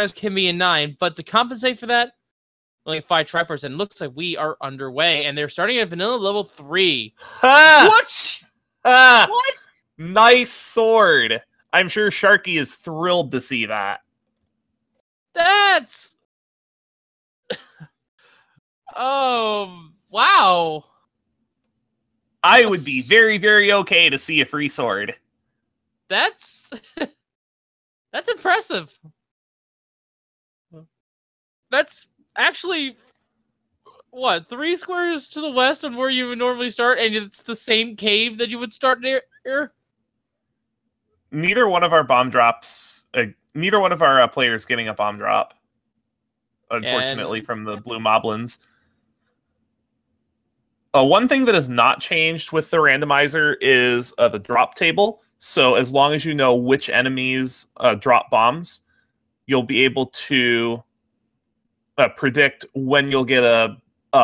times can be a 9, but to compensate for that, only 5 Triforce, and it looks like we are underway, and they're starting at vanilla level 3. Ha! What? What? Nice sword. I'm sure Sharky is thrilled to see that. That's... Oh, wow. I would be very, very okay to see a free sword. That's... That's impressive. That's actually... What, 3 squares to the west of where you would normally start, and it's the same cave that you would start near? Neither one of our bomb drops... neither one of our players getting a bomb drop. Unfortunately, from the blue moblins. One thing that has not changed with the randomizer is the drop table. So as long as you know which enemies drop bombs, you'll be able to predict when you'll get a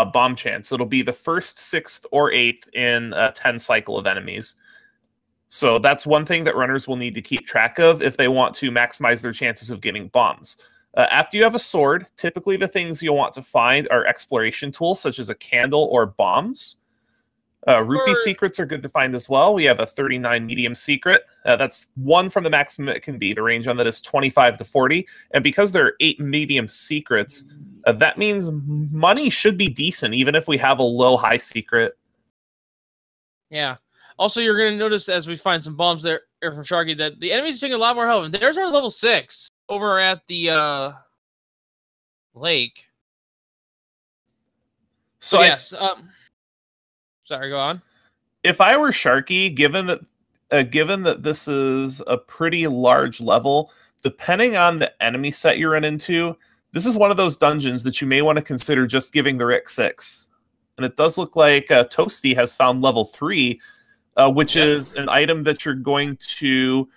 bomb chance. It'll be the 1st, 6th, or 8th in a 10 cycle of enemies. So that's one thing that runners will need to keep track of if they want to maximize their chances of getting bombs. After you have a sword, typically the things you'll want to find are exploration tools, such as a candle or bombs. Rupee secrets are good to find as well. We have a 39 medium secret. That's 1 from the maximum it can be. The range on that is 25 to 40. And because there are 8 medium secrets, that means money should be decent, even if we have a low-high secret. Yeah. Also, you're going to notice as we find some bombs there from Sharky that the enemies are taking a lot more health. And there's our level 6 over at the lake. So yes. Sorry, go on. If I were Sharky, given that this is a pretty large level, depending on the enemy set you run into, this is one of those dungeons that you may want to consider just giving the Rick 6. And it does look like Toasty has found level 3, which is an item that you're going to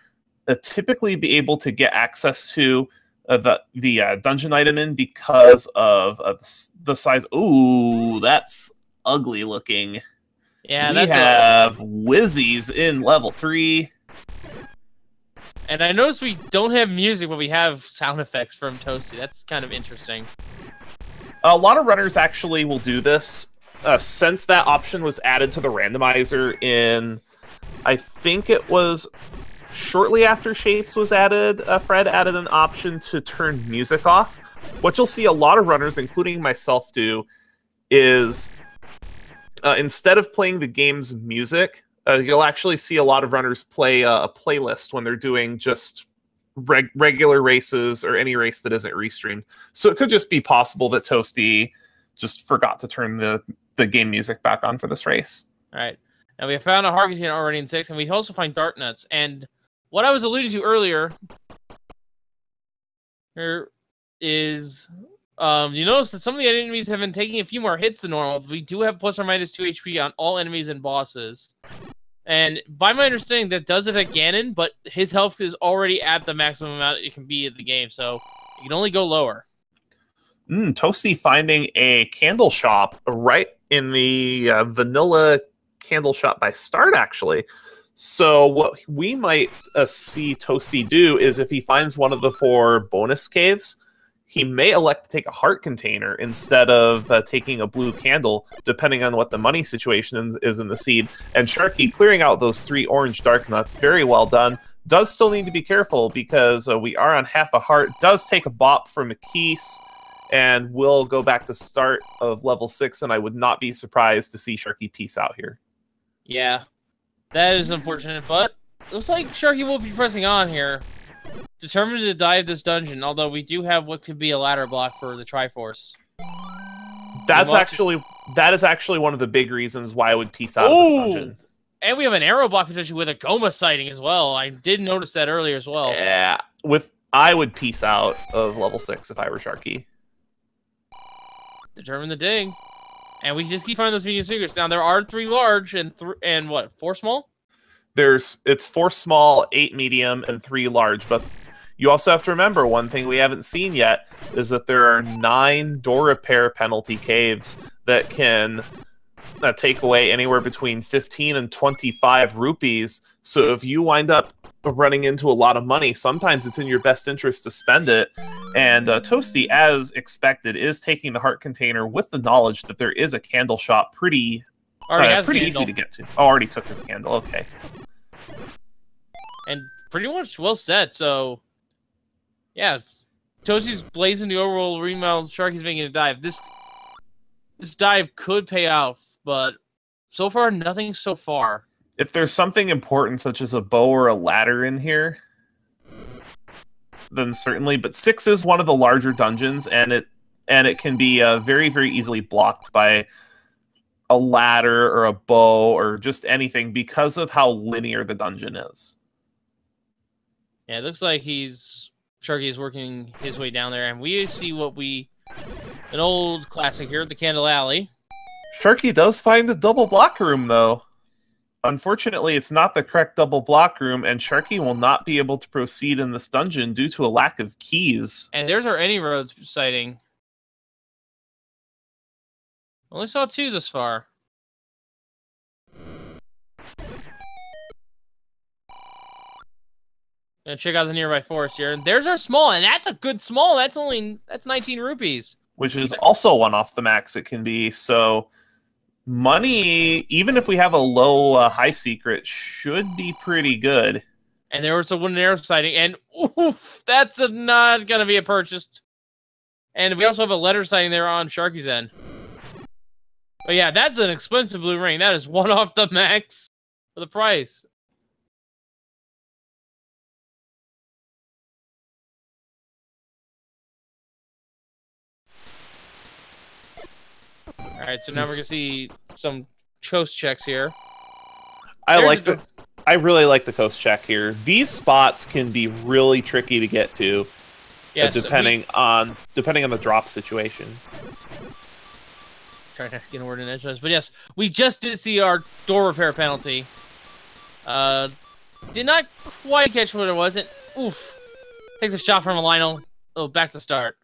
typically be able to get access to the dungeon item in because of the size. Ooh, that's ugly looking. Yeah, we have Wizzies in level 3. And I noticed we don't have music, but we have sound effects from Toasty. That's kind of interesting. A lot of runners actually will do this. Since that option was added to the randomizer in, I think it was shortly after Shapes was added, Fred added an option to turn music off. What you'll see a lot of runners, including myself, do is instead of playing the game's music, you'll actually see a lot of runners play a playlist when they're doing just regular races or any race that isn't restreamed. So it could just be possible that Toasty just forgot to turn the game music back on for this race. All right. Now we have found a heart container already in 6, and we also find dart nuts. And what I was alluding to earlier here is you notice that some of the enemies have been taking a few more hits than normal. We do have plus or minus 2 HP on all enemies and bosses. And by my understanding, that does affect Ganon, but his health is already at the maximum amount it can be in the game, so it can only go lower. Toasty finding a candle shop right in the vanilla candle shop by start, actually. So what we might see Toasty do is if he finds one of the 4 bonus caves, he may elect to take a heart container instead of taking a blue candle, depending on what the money situation is in the seed. And Sharky clearing out those 3 orange dark nuts, very well done. Does still need to be careful because we are on half a heart. Does take a bop from Makis, and will go back to start of level 6, and I would not be surprised to see Sharky peace out here. Yeah, that is unfortunate, but looks like Sharky will be pressing on here. Determined to dive this dungeon, although we do have what could be a ladder block for the Triforce. That is actually one of the big reasons why I would peace out of this dungeon. And we have an arrow block potentially with a Goma sighting as well. I did notice that earlier as well. Yeah, I would peace out of level 6 if I were Sharky. Determine the dig. And we just keep finding those medium secrets. Now, there are 3 large and what, 4 small? It's 4 small, 8 medium, and 3 large. But you also have to remember, one thing we haven't seen yet is that there are 9 door repair penalty caves that can take away anywhere between 15 and 25 rupees. So if you wind up running into a lot of money, sometimes it's in your best interest to spend it. And Toasty, as expected, is taking the heart container with the knowledge that there is a candle shop pretty easy to get to. Oh, already took his candle. Okay. And pretty much well set. So, yeah, Toasty's blazing the overall remount. Sharky's making a dive. This dive could pay off, but so far, nothing so far. If there's something important, such as a bow or a ladder in here, then certainly. But 6 is one of the larger dungeons, and it can be very, very easily blocked by a ladder or a bow or just anything because of how linear the dungeon is. Yeah, it looks like Sharky is working his way down there, and we see an old classic here at the Candle Alley. Sharky does find the double block room, though. Unfortunately, it's not the correct double block room, and Sharky will not be able to proceed in this dungeon due to a lack of keys. And there's our Any Roads sighting. Only saw 2 this far. Gonna check out the nearby forest here. And there's our small, and that's a good small. That's 19 rupees. Which is also one off the max it can be, so money, even if we have a low high secret, should be pretty good. And there was a wooden arrow sighting, and oof, that's not gonna be a purchase. And we also have a letter sighting there on Sharky's end. But yeah, that's an expensive blue ring. That is one off the max for the price. All right, so now we're gonna see some coast checks here. I really like the coast check here. These spots can be really tricky to get to, yes, depending on the drop situation. Trying to get a word in edgewise, but yes, we just did see our door repair penalty. Did not quite catch what it was. Oof. Takes a shot from a Lionel. Oh, back to start.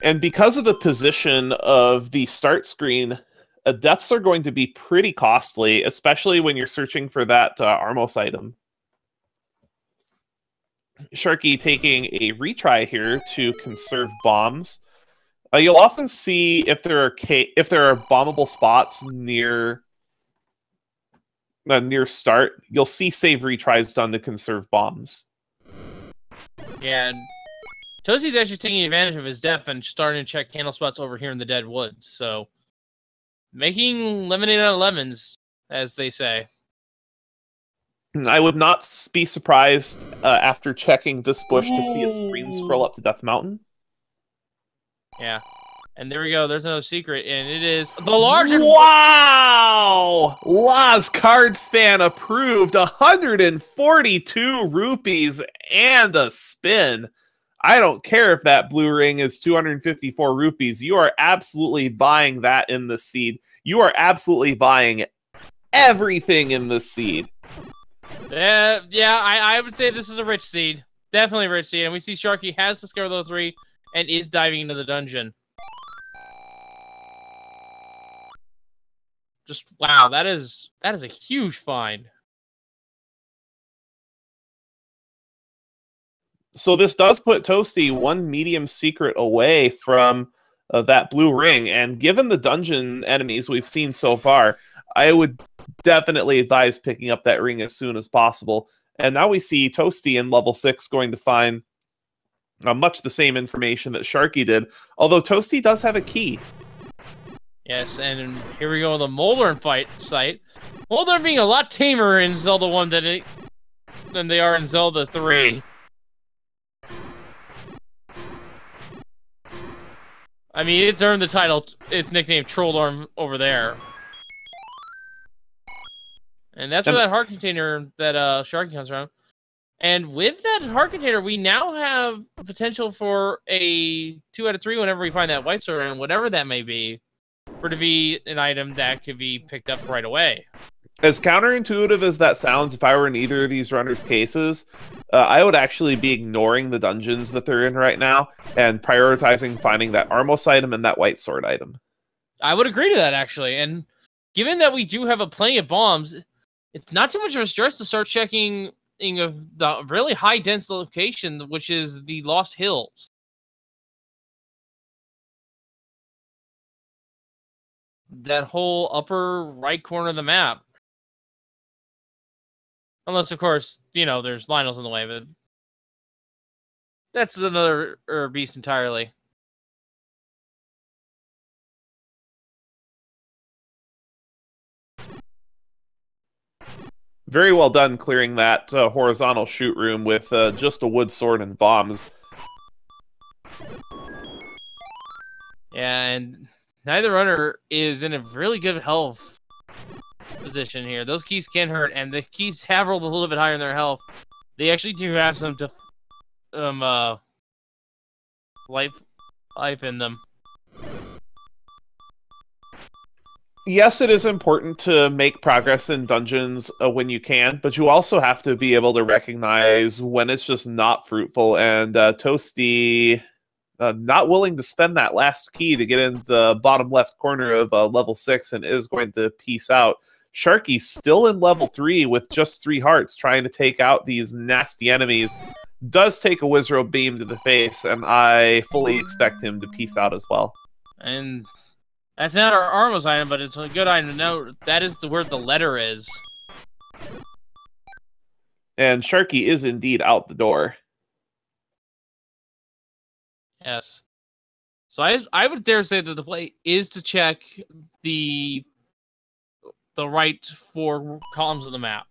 And because of the position of the start screen, deaths are going to be pretty costly, especially when you're searching for that Armos item. Sharky taking a retry here to conserve bombs. You'll often see if there are bombable spots near start, you'll see save retries done to conserve bombs. Yeah. Toasty's actually taking advantage of his depth and starting to check candle spots over here in the dead woods. So, making lemonade out of lemons, as they say. I would not be surprised after checking this bush to see a screen scroll up to Death Mountain. Yeah. And there we go. There's another secret, and it is the larger... Wow! Laz Cards fan approved. 142 rupees and a spin. I don't care if that blue ring is 254 rupees. You are absolutely buying that in the seed. You are absolutely buying everything in the seed. Yeah, I would say this is a rich seed. Definitely a rich seed. And we see Sharky has discovered level 3 and is diving into the dungeon. Just, wow, that is a huge find. So this does put Toasty one medium secret away from that blue ring, and given the dungeon enemies we've seen so far, I would definitely advise picking up that ring as soon as possible. And now we see Toasty in level 6 going to find much the same information that Sharky did, although Toasty does have a key. Yes, and here we go, the Moldorn site. Moldorn being a lot tamer in Zelda 1 than they are in Zelda 3. I mean, it's earned the title, its nickname Trolldorn over there. And that's where that heart container that Sharky comes from. And with that heart container, we now have potential for a 2 out of 3 whenever we find that white sword, and whatever that may be, for it to be an item that could be picked up right away. As counterintuitive as that sounds, if I were in either of these runners' cases, I would actually be ignoring the dungeons that they're in right now and prioritizing finding that Armos item and that white sword item. I would agree to that, actually. And given that we do have plenty of bombs, it's not too much of a stress to start checking of the really high dense location, which is the Lost Hills. That whole upper right corner of the map. Unless, of course, you know, there's Lionel's in the way, but that's another beast entirely. Very well done clearing that horizontal shoot room with just a wood sword and bombs. Yeah, and neither runner is in a really good health position here. Those keys can hurt, and the keys have rolled a little bit higher in their health. They actually do have some life in them. Yes, it is important to make progress in dungeons when you can, but you also have to be able to recognize when it's just not fruitful. And Toasty, not willing to spend that last key to get in the bottom left corner of level 6 and is going to peace out. Sharky still in level 3 with just 3 hearts, trying to take out these nasty enemies. Does take a Wizrobe beam to the face, and I fully expect him to peace out as well. And that's not our Armos item, but it's a good item to note. That is where the letter is. And Sharky is indeed out the door. Yes. So I would dare say that the play is to check the right 4 columns of the map.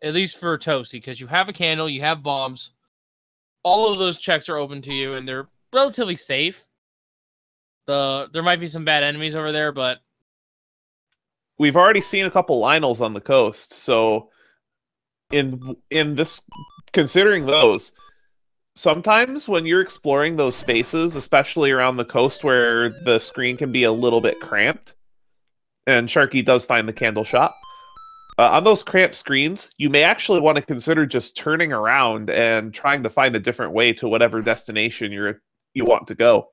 At least for Toasty, because you have a candle, you have bombs. All of those checks are open to you, and they're relatively safe. There might be some bad enemies over there, but we've already seen a couple Lionels on the coast, so in this, considering those, sometimes when you're exploring those spaces, especially around the coast where the screen can be a little bit cramped, and Sharky does find the candle shop, on those cramped screens, you may actually want to consider just turning around and trying to find a different way to whatever destination you want to go.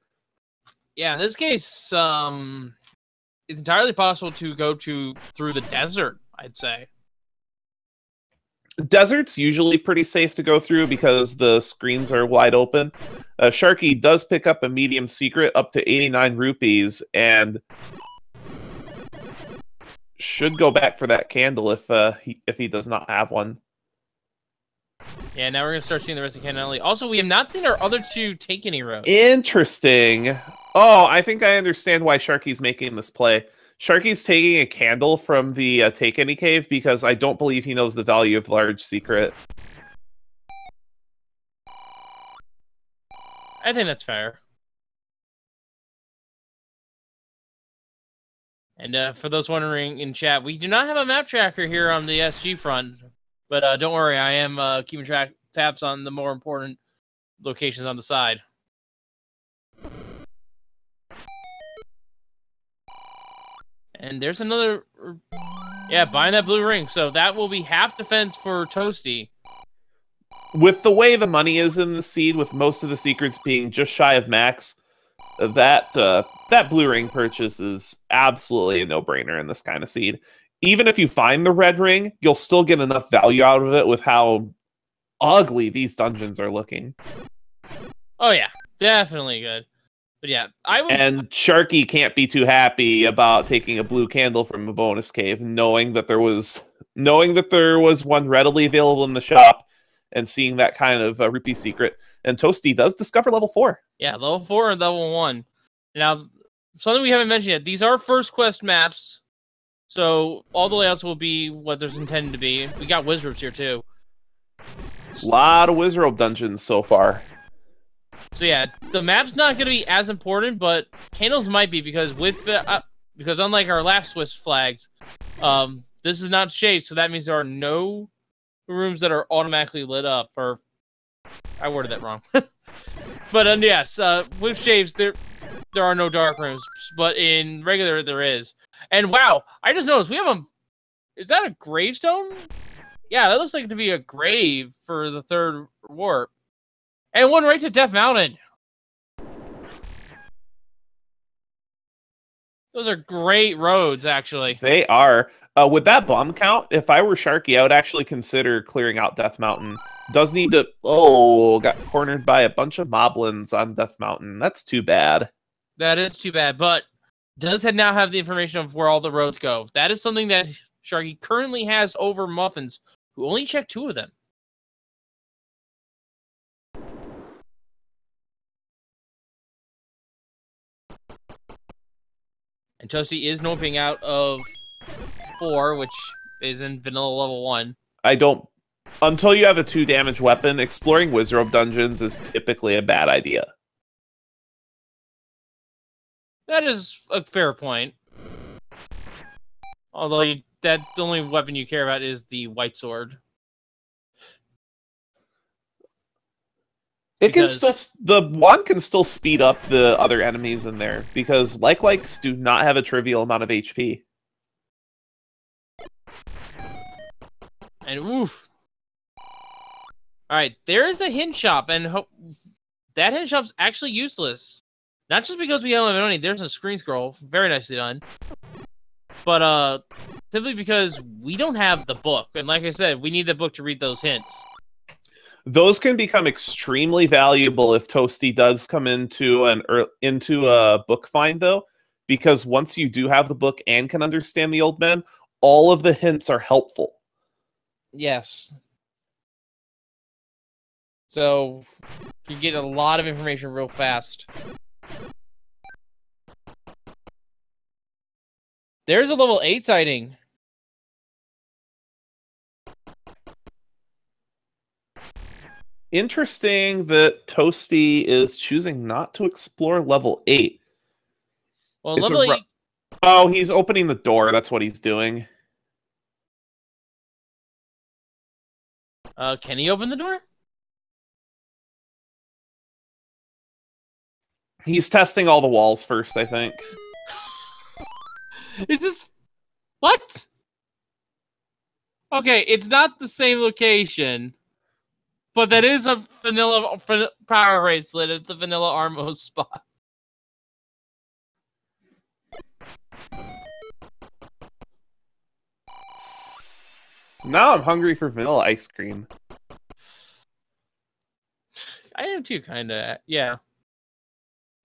Yeah, in this case, it's entirely possible to go through the desert, I'd say. Desert's usually pretty safe to go through because the screens are wide open. Sharky does pick up a medium secret up to 89 rupees and should go back for that candle if he does not have one. Yeah, now we're going to start seeing the rest of Candle Alley. Also, we have not seen our other 2 take any roads. Interesting. Oh, I think I understand why Sharky's making this play. Sharky's taking a candle from the Take Any Cave because I don't believe he knows the value of Large Secret. I think that's fair. And for those wondering in chat, we do not have a map tracker here on the SG front. But don't worry, I am keeping tabs on the more important locations on the side. And there's another... Yeah, buying that blue ring. So that will be half defense for Toasty. With the way the money is in the seed, with most of the secrets being just shy of max, that blue ring purchase is absolutely a no-brainer in this kind of seed. Even if you find the red ring, you'll still get enough value out of it with how ugly these dungeons are looking. Oh yeah, definitely good. But yeah, And Sharky can't be too happy about taking a blue candle from a bonus cave, knowing that there was one readily available in the shop, and seeing that kind of rupee secret. And Toasty does discover level 4. Yeah, level 4 and level 1. Now, something we haven't mentioned yet. These are first quest maps, so all the layouts will be what there's intended to be. We got Wizrobes here too. A lot of Wizrobe dungeons so far. So yeah, the map's not going to be as important, but candles might be because because unlike our last Swiss flags, this is not shaped, so that means there are no rooms that are automatically lit up. Or I worded that wrong. But yes, with shapes there are no dark rooms, but in regular there is. And wow, I just noticed we have a... Is that a gravestone? Yeah, that looks like it to be a grave for the 3rd warp. And one right to Death Mountain. Those are great roads, actually. They are. With that bomb count, if I were Sharky, I would actually consider clearing out Death Mountain. Does need to... Oh, got cornered by a bunch of moblins on Death Mountain. That's too bad. That is too bad, but does now have the information of where all the roads go. That is something that Sharky currently has over Muffins, who only checked 2 of them. And Toasty is noping out of 4, which is in vanilla level 1. I don't... Until you have a 2 damage weapon, exploring Wizrobe dungeons is typically a bad idea. That is a fair point. Although the only weapon you care about is the white sword. It can still... The wand can still speed up the other enemies in there, because like-likes do not have a trivial amount of HP. And oof. Alright, there is a hint shop, and that hint shop's actually useless. Not just because we don't have money, there's a screen scroll, very nicely done. But, simply because we don't have the book, and like I said, we need the book to read those hints. Those can become extremely valuable if Toasty does come into a book find, though, because once you do have the book and can understand the old men, all of the hints are helpful. Yes. So, you get a lot of information real fast. There's a level 8 sighting. Interesting that Toasty is choosing not to explore level 8. Well, level 8... Oh, he's opening the door. That's what he's doing. Can he open the door? He's testing all the walls first, I think. Is this... What? Okay, it's not the same location. But that is a vanilla power bracelet at the vanilla Armo spot. Now I'm hungry for vanilla ice cream. I am too, kinda. Yeah.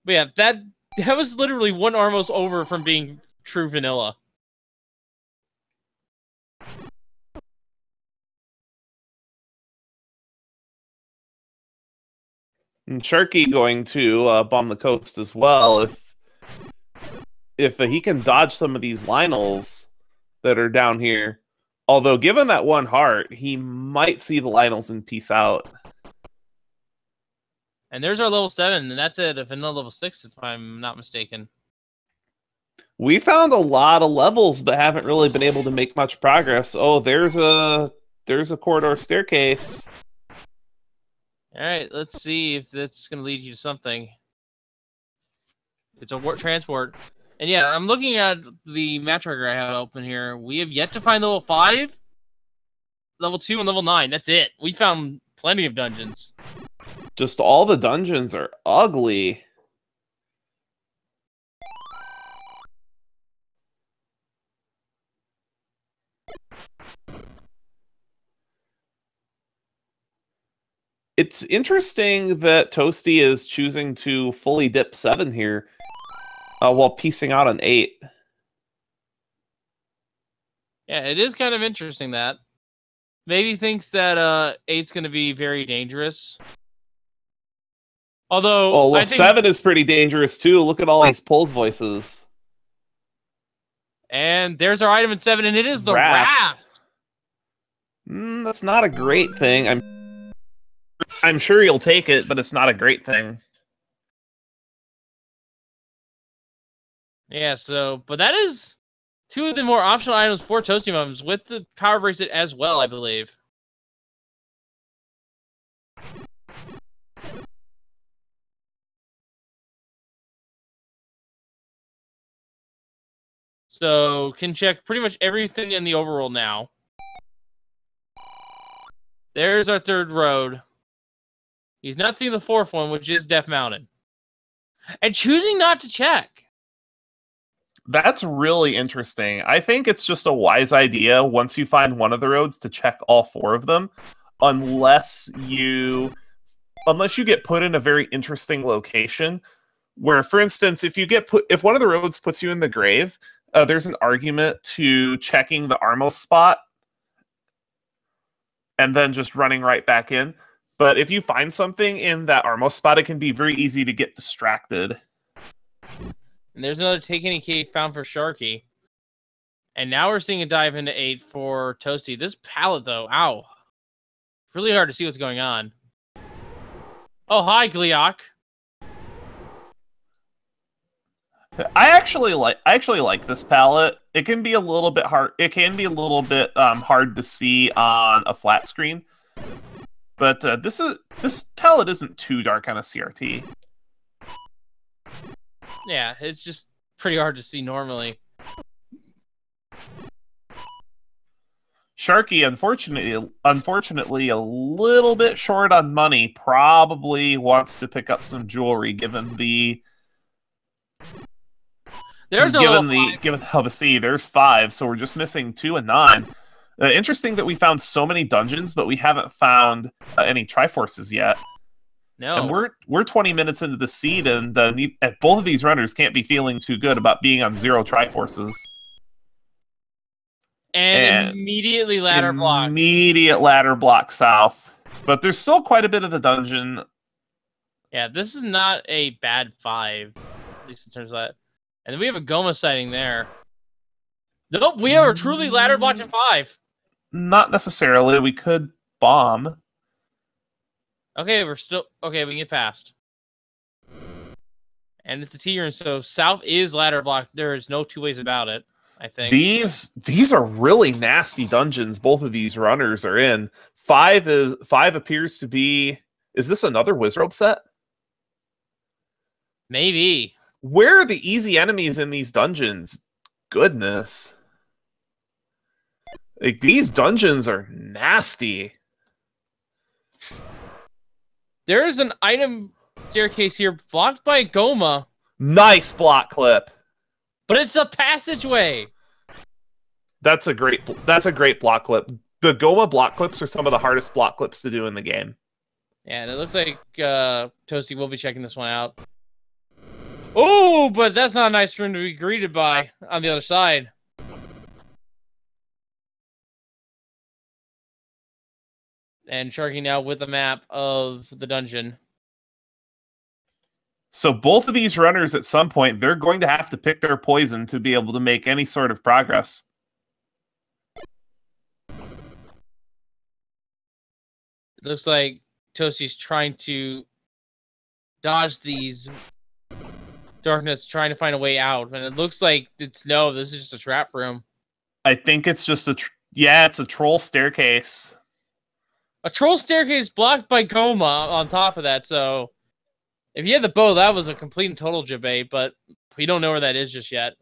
But yeah, that was literally 1 Armos over from being true vanilla. And Sharky going to bomb the coast as well. If he can dodge some of these Lionels that are down here. Although, given that 1 heart, he might see the Lionels and peace out. And there's our level 7, and that's at a vanilla level 6, if I'm not mistaken. We found a lot of levels, but haven't really been able to make much progress. Oh, there's a corridor staircase. Alright, let's see if that's going to lead you to something. It's a transport. And yeah, I'm looking at the map tracker I have open here. We have yet to find level 5, level 2, and level 9. That's it. We found plenty of dungeons. Just all the dungeons are ugly. It's interesting that Toasty is choosing to fully dip 7 here, while piecing out on 8. Yeah, it is kind of interesting that. Maybe thinks that 8's going to be very dangerous. Although, oh, well, I think 7 is pretty dangerous too. Look at all these Pulse voices. And there's our item in 7, and it is the raft. That's not a great thing. I'm sure you'll take it, but it's not a great thing. Yeah, so, but that is 2 of the more optional items for Toastymuffins with the power bracelet as well, I believe. So, can check pretty much everything in the overworld now. There's our 3rd road. He's not seeing the 4th one, which is Death Mountain. And choosing not to check. That's really interesting. I think it's just a wise idea once you find one of the roads to check all 4 of them, unless you get put in a very interesting location where, for instance, if one of the roads puts you in the grave, there's an argument to checking the Armos spot and then just running right back in. But if you find something in that Armos spot, it can be very easy to get distracted. And there's another Take Any Key found for Sharky. And now we're seeing a dive into 8 for Toasty. This pallet, though, ow. Really hard to see what's going on. Oh, hi, Gliok. I actually like this palette. It can be a little bit hard. It can be a little bit hard to see on a flat screen, but this palette isn't too dark on a CRT. Yeah, it's just pretty hard to see normally. Sharky, unfortunately, a little bit short on money. Probably wants to pick up some jewelry, given the. There's there's 5, so we're just missing 2 and 9. Interesting that we found so many dungeons, but we haven't found any Triforces yet. No, and we're 20 minutes into the seed, and both of these runners can't be feeling too good about being on 0 Triforces. And immediately ladder block. Immediate ladder block south, but there's still quite a bit of the dungeon. Yeah, this is not a bad 5, at least in terms of that. And then we have a Goma sighting there. Nope, we are truly ladder blocked in 5. Not necessarily. We could bomb. Okay, we can get past. And it's a T-turn, so south is ladder blocked. There is no 2 ways about it, I think. These are really nasty dungeons both of these runners are in. 5 appears to be... Is this another Wizrobe set? Maybe. Where are the easy enemies in these dungeons? Goodness. Like, these dungeons are nasty. There is an item staircase here blocked by Goma. Nice block clip. But it's a passageway. That's a great block clip. The Goma block clips are some of the hardest block clips to do in the game. Yeah, and it looks like Toasty will be checking this one out. Oh, but that's not a nice room to be greeted by on the other side. And Sharky now with a map of the dungeon. So both of these runners, at some point, they're going to have to pick their poison to be able to make any sort of progress. It looks like Toasty's trying to dodge these darkness, trying to find a way out. And it looks like this is just a trap room. I think it's just it's a troll staircase. A troll staircase blocked by Goma on top of that, so if you had the bow, that was a complete and total jabay, but we don't know where that is just yet.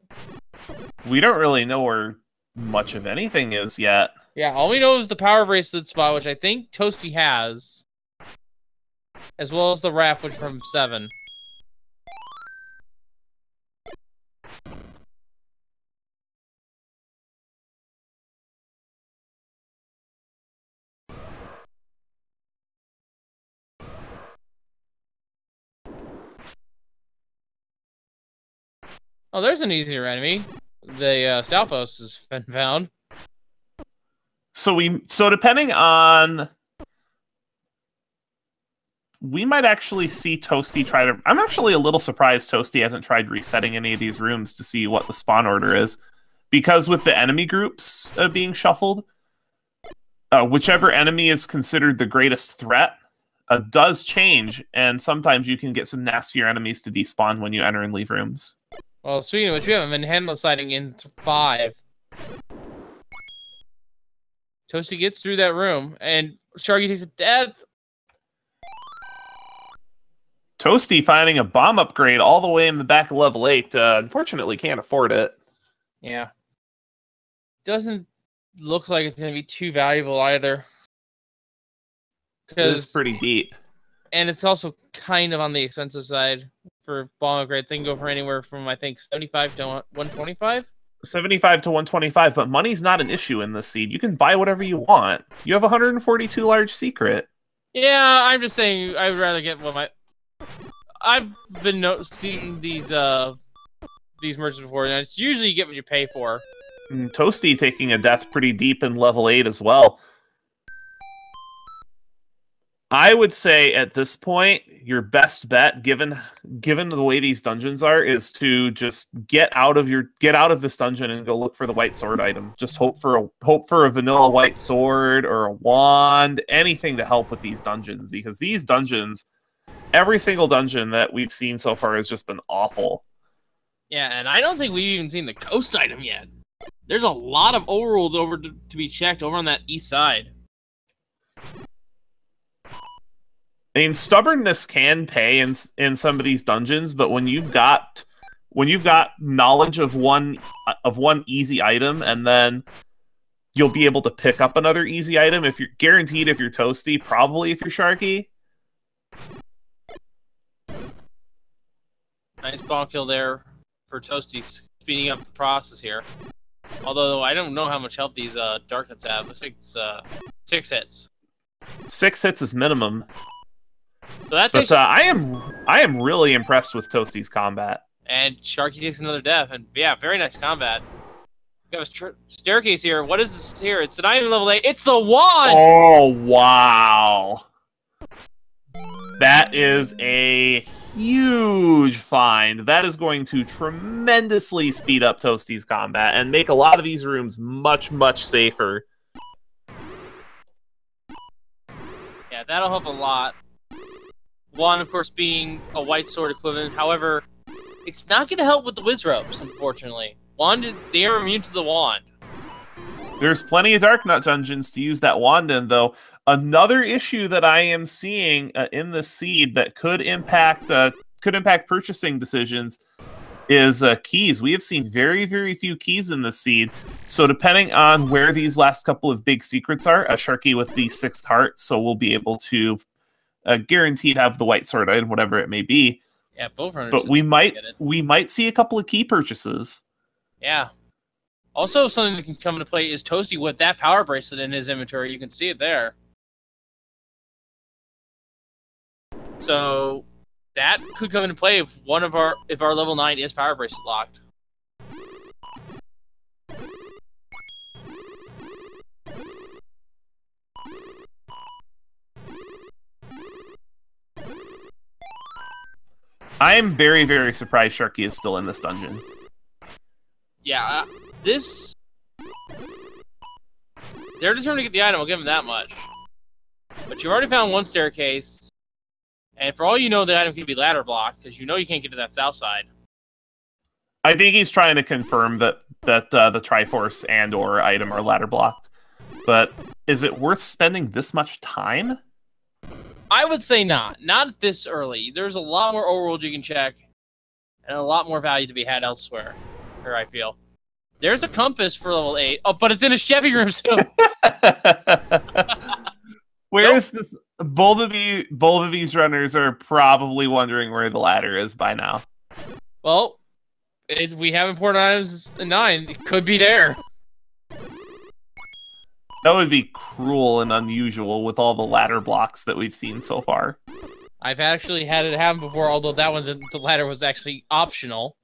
We don't really know where much of anything is yet. Yeah, all we know is the power bracelet spot, which I think Toasty has, as well as the raft, which from 7. Oh, there's an easier enemy. The Stalfos has been found. So depending on, we might actually see Toasty try to. I'm actually a little surprised Toasty hasn't tried resetting any of these rooms to see what the spawn order is, because with the enemy groups being shuffled, whichever enemy is considered the greatest threat does change, and sometimes you can get some nastier enemies to despawn when you enter and leave rooms. Well, speaking of which, we haven't been handle sighting in 5. Toasty gets through that room, and Sharky takes a death. Toasty finding a bomb upgrade all the way in the back of level 8. Unfortunately, can't afford it. Yeah. Doesn't look like it's going to be too valuable either. It is pretty deep. And it's also kind of on the expensive side. for bomb upgrades. They can go for anywhere from, I think, 75 to 125. 75 to 125, but money's not an issue in this seed. You can buy whatever you want. You have 142 large secret. Yeah, I'm just saying I would rather get what my... I've been seeing these merchants before, and it's usually you get what you pay for. And Toasty taking a death pretty deep in level 8 as well. I would say at this point, your best bet, given the way these dungeons are, is to just get out of this dungeon and go look for the white sword item. Just hope for a vanilla white sword or a wand, anything to help with these dungeons, because these dungeons, every single dungeon that we've seen so far has just been awful. Yeah, and I don't think we've even seen the coast item yet. There's a lot of overworld over to be checked over on that east side. I mean, stubbornness can pay in some of these dungeons, but when you've got knowledge of one easy item, and then you'll be able to pick up another easy item if you're guaranteed. If you're Toasty, probably if you're Sharky. Nice bomb kill there for Toasty, speeding up the process here. Although I don't know how much health these dark hits have. Looks like it's 6 hits. 6 hits is minimum. So that but I am really impressed with Toasty's combat. And Sharky takes another death, and yeah, very nice combat. We have a staircase here. What is this here? It's not even level 8. It's the wand! Oh, wow. That is a huge find. That is going to tremendously speed up Toasty's combat and make a lot of these rooms much, much safer. Yeah, that'll help a lot. Wand, of course, being a white sword equivalent. However, it's not going to help with the whiz ropes, unfortunately. Wand, they are immune to the wand. There's plenty of Dark Nut dungeons to use that wand in, though. Another issue that I am seeing in the seed that could impact purchasing decisions is keys. We have seen very, very few keys in the seed. So depending on where these last couple of big secrets are, a Sharky with the 6th heart, so we'll be able to guaranteed have the white sword item, whatever it may be. Yeah, both runners. But we might see a couple of key purchases. Yeah. Also, something that can come into play is Toasty with that power bracelet in his inventory. You can see it there. So that could come into play if our level 9 is power bracelet locked. I am very, very surprised Sharky is still in this dungeon. Yeah, they're determined to get the item, I'll give them that much. But you've already found one staircase, and for all you know, the item can be ladder blocked, because you know you can't get to that south side. I think he's trying to confirm that the Triforce and/or item are ladder blocked. But is it worth spending this much time? I would say not. Not this early. There's a lot more overworld you can check, and a lot more value to be had elsewhere, here I feel. There's a compass for level 8. Oh, but it's in a Chevy room, too. Where is this? Both of these runners are probably wondering where the ladder is by now. Well, we have important items in 9. It could be there. That would be cruel and unusual with all the ladder blocks that we've seen so far. I've actually had it happen before, although that one, the ladder was actually optional.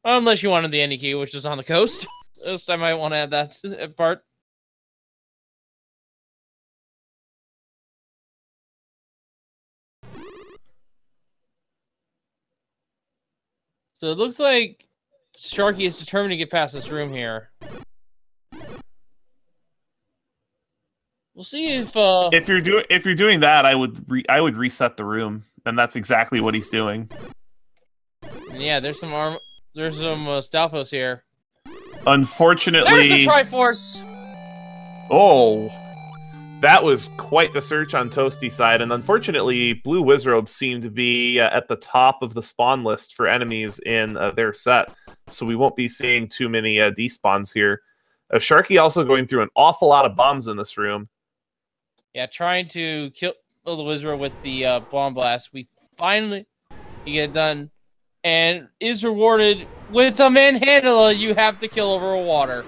Unless you wanted the any key, which is on the coast. This time I might want to add that part. So it looks like Sharky is determined to get past this room here. We'll see if you're doing that, I would reset the room, and that's exactly what he's doing. Yeah, there's some Stalfos here. Unfortunately, there's the Triforce. Oh, that was quite the search on Toasty's side, and unfortunately, blue Wizrobes seem to be at the top of the spawn list for enemies in their set, so we won't be seeing too many despawns here. Sharky also going through an awful lot of bombs in this room. Yeah, trying to kill. the wizard with the bomb blast, we finally get it done, and is rewarded with a manhandler you have to kill over water.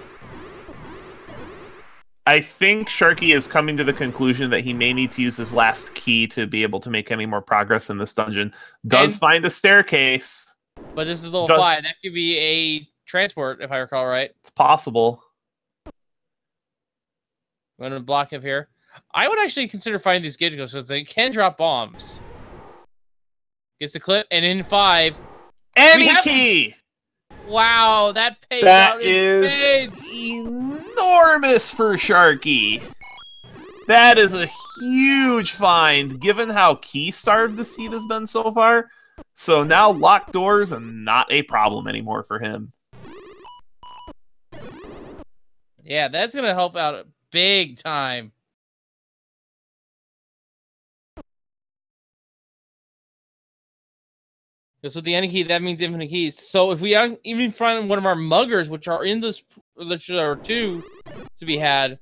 I think Sharky is coming to the conclusion that he may need to use his last key to be able to make any more progress in this dungeon. Does find a staircase. But this is level 5. That could be a transport, if I recall right. It's possible. I'm going to block him here. I would actually consider finding these Gidgos because they can drop bombs. Gets the clip, and in 5... Any key! Wow, that pays that out is enormous for Sharky. That is a huge find, given how key-starved the seed has been so far. So now locked doors are not a problem anymore for him. Yeah, that's going to help out big time. Because with the any key, that means infinite keys. So if we even find one of our muggers, which are in this, which are 2 to be had,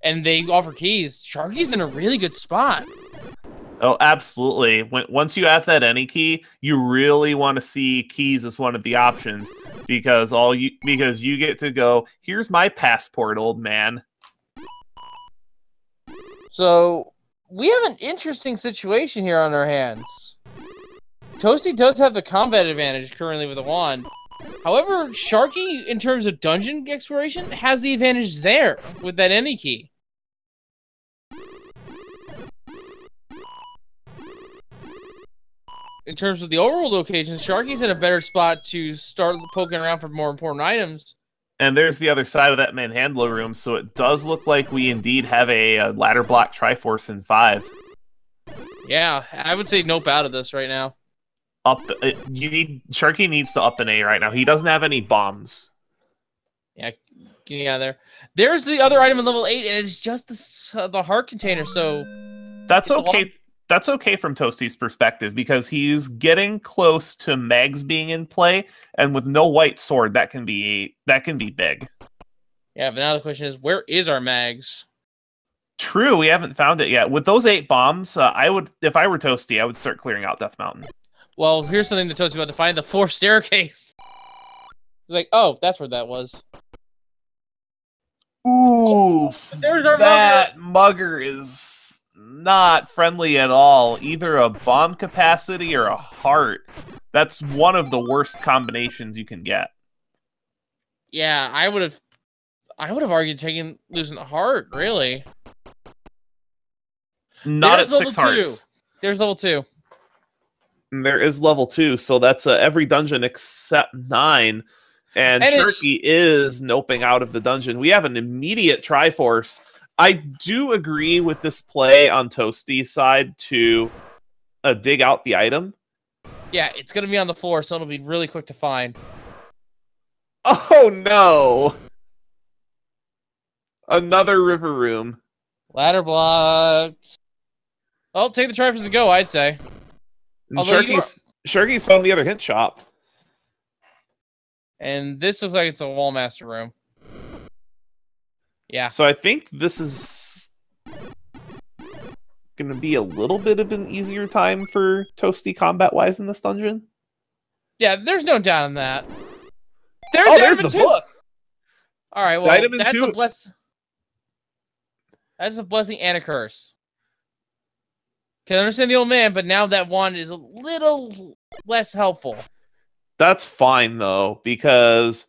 and they offer keys, Sharky's in a really good spot. Oh, absolutely. Once you have that any key, you really want to see keys as one of the options because you get to go, here's my passport, old man. So we have an interesting situation here on our hands. Toasty does have the combat advantage currently with a wand. However, Sharky, in terms of dungeon exploration, has the advantage there with that any key. In terms of the overall locations, Sharky's in a better spot to start poking around for more important items. And there's the other side of that manhandler room, so it does look like we indeed have a ladder block Triforce in 5. Yeah, I would say nope out of this right now. Sharky needs to up an A right now. He doesn't have any bombs. Yeah, get out of there. There's the other item in level 8, and it's just the heart container. So that's okay. That's okay from Toasty's perspective because he's getting close to Mags being in play, and with no white sword, that can be big. Yeah, but now the question is, where is our Mags? True, we haven't found it yet. With those 8 bombs, if I were Toasty, I would start clearing out Death Mountain. Well, here's something that Toasty's about to find: the 4th staircase. He's like, oh, that's where that was. Ooh, there's our mugger is not friendly at all. Either a bomb capacity or a heart. That's one of the worst combinations you can get. Yeah, I would have argued losing a heart, really. Not at 6 hearts. There's level 2. There is level 2, so that's every dungeon except 9. And Sharky is noping out of the dungeon. We have an immediate Triforce. I do agree with this play on Toasty's side to dig out the item. Yeah, it's going to be on the floor, so it'll be really quick to find. Oh, no! Another river room. Ladder blocked. Oh, take the Triforce and go, I'd say. Sharky's found the other hint shop. And this looks like it's a Wallmaster room. Yeah. So I think this is going to be a little bit of an easier time for Toasty combat-wise in this dungeon. Yeah, there's no doubt on that. There's the book! Alright, well, that's a blessing and a curse. Can understand the old man, but now that wand is a little less helpful. That's fine, though, because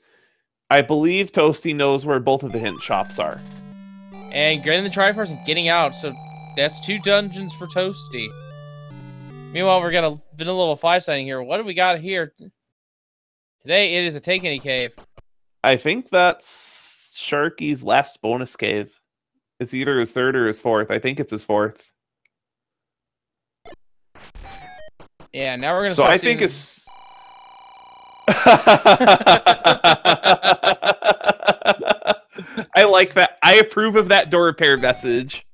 I believe Toasty knows where both of the hint shops are. And getting the Triforce and getting out, so that's 2 dungeons for Toasty. Meanwhile, we're got a vanilla level 5 sighting here. What do we got here? Today, it is a Take Any Cave. I think that's Sharky's last bonus cave. It's either his 3rd or his 4th. I think it's his 4th. Yeah, now we're gonna. So I think it's. I like that. I approve of that door repair message.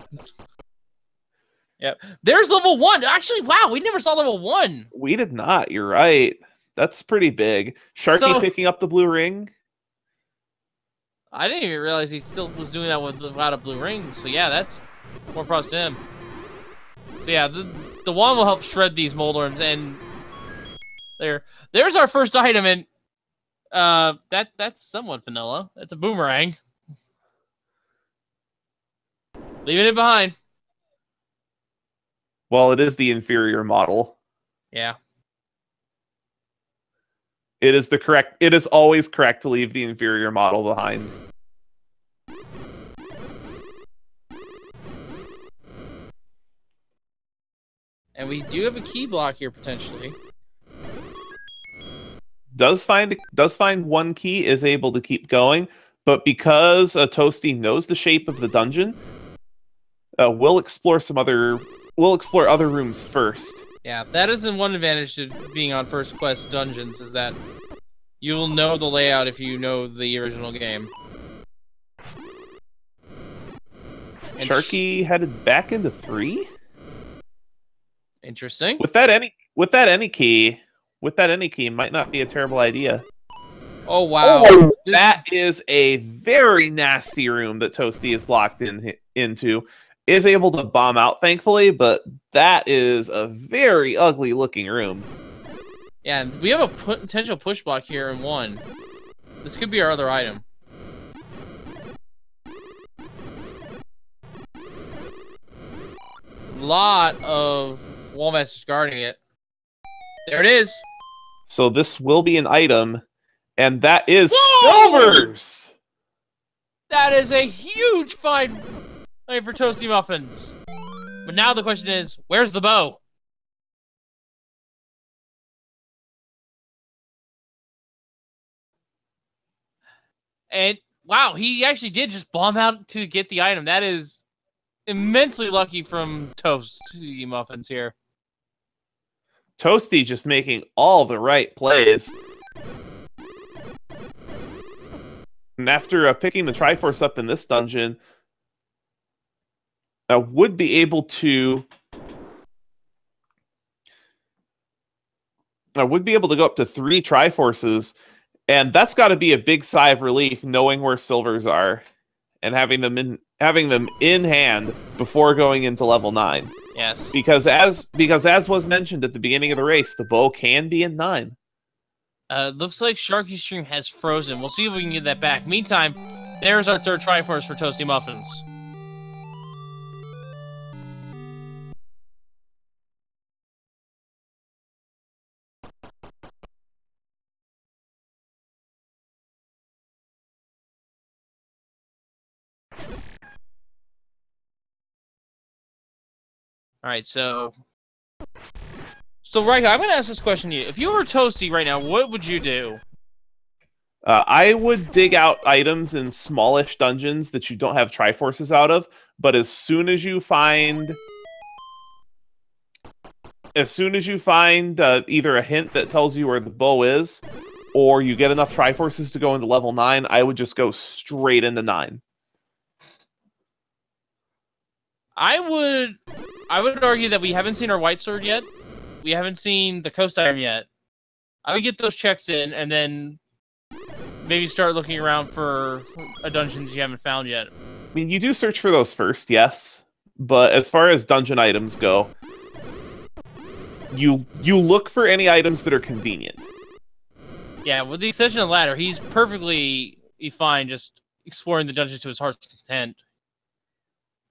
Yep. There's level 1. Actually, wow, we never saw level 1. We did not. You're right. That's pretty big. Sharky picking up the blue ring. I didn't even realize he still was doing that without a blue ring. So yeah, that's more props to him. So yeah, the wand will help shred these mold worms, and there's our first item, and that's somewhat vanilla. That's a boomerang. Leaving it behind. Well, it is the inferior model. Yeah. It is always correct to leave the inferior model behind. And we do have a key block here potentially. Does find one key, is able to keep going, but because Toasty knows the shape of the dungeon, we'll explore other rooms first. Yeah, that is one advantage to being on First Quest dungeons, is that you'll know the layout if you know the original game. And Sharky headed back into 3? Interesting. With that any key might not be a terrible idea. Oh wow. Oh, that is a very nasty room that Toasty is locked into. Is able to bomb out, thankfully, but that is a very ugly looking room. Yeah, and we have a potential push block here in 1. This could be our other item. Lot of wall masters guarding it. There it is. So this will be an item, and that is Whoa! silvers. That is a huge find for Toastymuffins. But now the question is, where's the bow? And wow, he actually did just bomb out to get the item. That is immensely lucky from Toastymuffins here. Toasty just making all the right plays. And after picking the Triforce up in this dungeon, would be able to go up to 3 Triforces, and that's got to be a big sigh of relief knowing where silvers are and having them in hand before going into level 9. Yes. Because as was mentioned at the beginning of the race, the bow can be in 9. Looks like Sharky's stream has frozen. We'll see if we can get that back. Meantime, there's our third Triforce for Toastymuffins. Alright, so right, I'm going to ask this question to you. If you were Toasty right now, what would you do? I would dig out items in smallish dungeons that you don't have Triforces out of, but as soon as you find either a hint that tells you where the bow is, or you get enough Triforces to go into level 9, I would just go straight into 9. I would argue that we haven't seen our white sword yet. We haven't seen the coast iron yet. I would get those checks in, and then maybe start looking around for a dungeon that you haven't found yet. I mean, you do search for those first, yes. But as far as dungeon items go, you look for any items that are convenient. Yeah, with the exception of the ladder, he's perfectly fine just exploring the dungeon to his heart's content.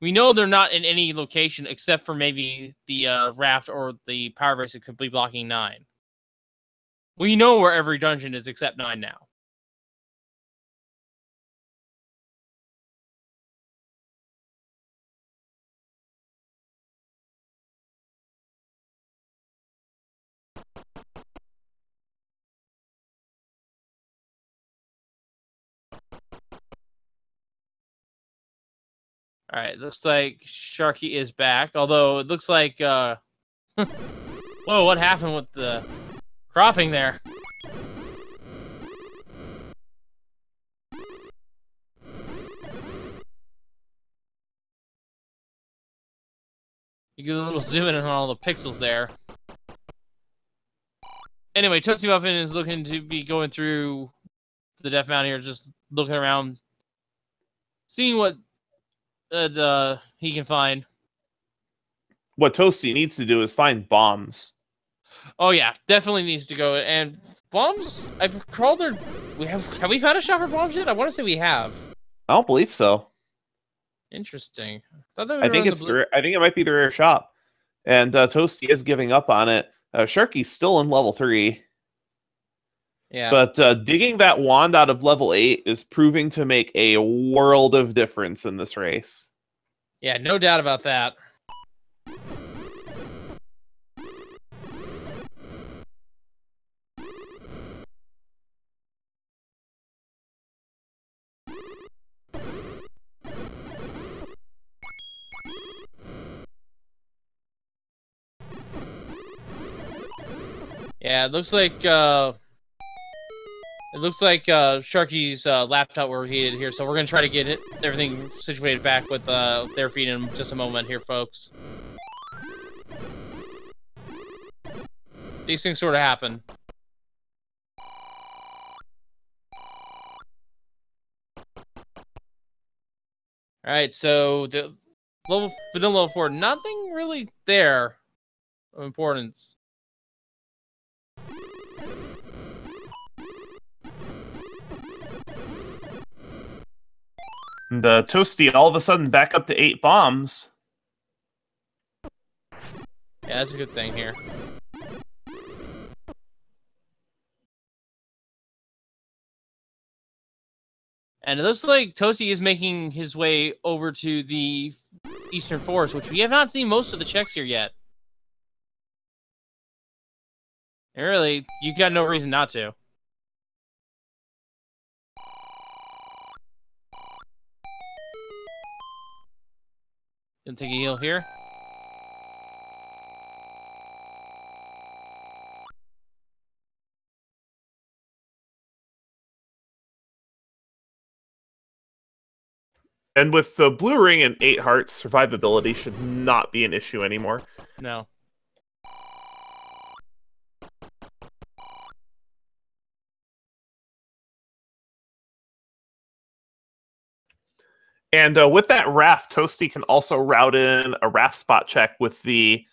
We know they're not in any location except for maybe the raft or the power base that could be blocking 9. We know where every dungeon is except 9 now. Alright, looks like Sharky is back, although it looks like, whoa, what happened with the cropping there? You get a little zoom in on all the pixels there. Anyway, Toastymuffin is looking to be going through the Death Mountain here, just looking around, seeing what he can find. what Toasty needs to do is find bombs. Oh yeah, definitely needs to go. And bombs, I've crawled there. Have we found a shop for bombs yet? I want to say we have. I don't believe so. Interesting. I thought I think it's I think it might be the rare shop, and Toasty is giving up on it. Sharky's still in level 3. Yeah. But digging that wand out of level 8 is proving to make a world of difference in this race. Yeah, no doubt about that. Yeah, it looks like Sharky's laptop overheated here, so we're gonna try to get everything situated back with their feed in just a moment here, folks. These things sort of happen. All right, so the vanilla level 4, nothing really there of importance. And Toasty all of a sudden back up to 8 bombs. Yeah, that's a good thing here. And it looks like Toasty is making his way over to the Eastern Forest, which we have not seen most of the checks here yet. And really, you've got no reason not to. Gonna take a heal here. And with the blue ring and 8 hearts, survivability should not be an issue anymore. No. And with that raft, Toasty can also route in a raft spot check with the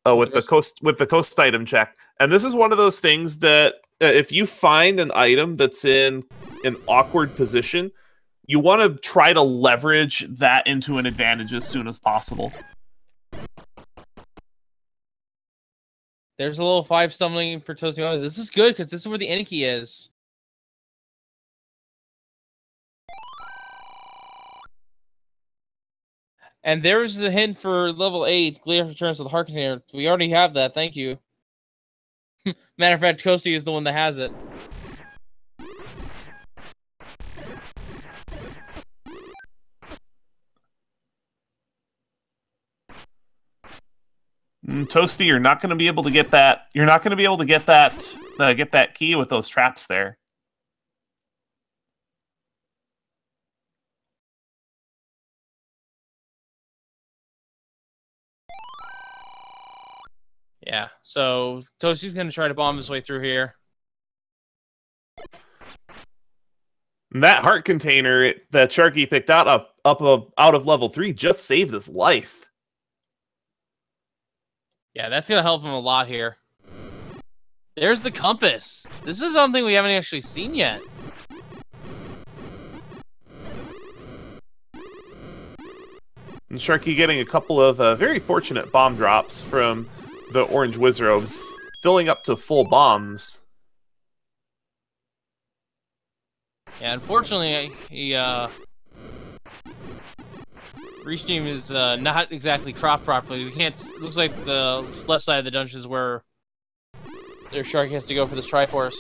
coast item check. And this is one of those things that if you find an item that's in an awkward position, you want to try to leverage that into an advantage as soon as possible. There's a little 5 stumbling for Toastymuffins. This is good because this is where the end key is. And there's a hint for level 8, Glear returns to the heart container. We already have that, thank you. Matter of fact, Toasty is the one that has it. Toasty, you're not going to be able to get that. You're not going to be able to get that key with those traps there. Yeah, so Toasty's going to try to bomb his way through here. And that heart container that Sharky picked out out of level 3 just saved his life. Yeah, that's going to help him a lot here. There's the compass. This is something we haven't actually seen yet. And Sharky getting a couple of very fortunate bomb drops from the orange Wizrobes, filling up to full bombs. Yeah, unfortunately, Restream is not exactly cropped properly. We can't. It looks like the left side of the dungeon is where their Sharky has to go for this Triforce.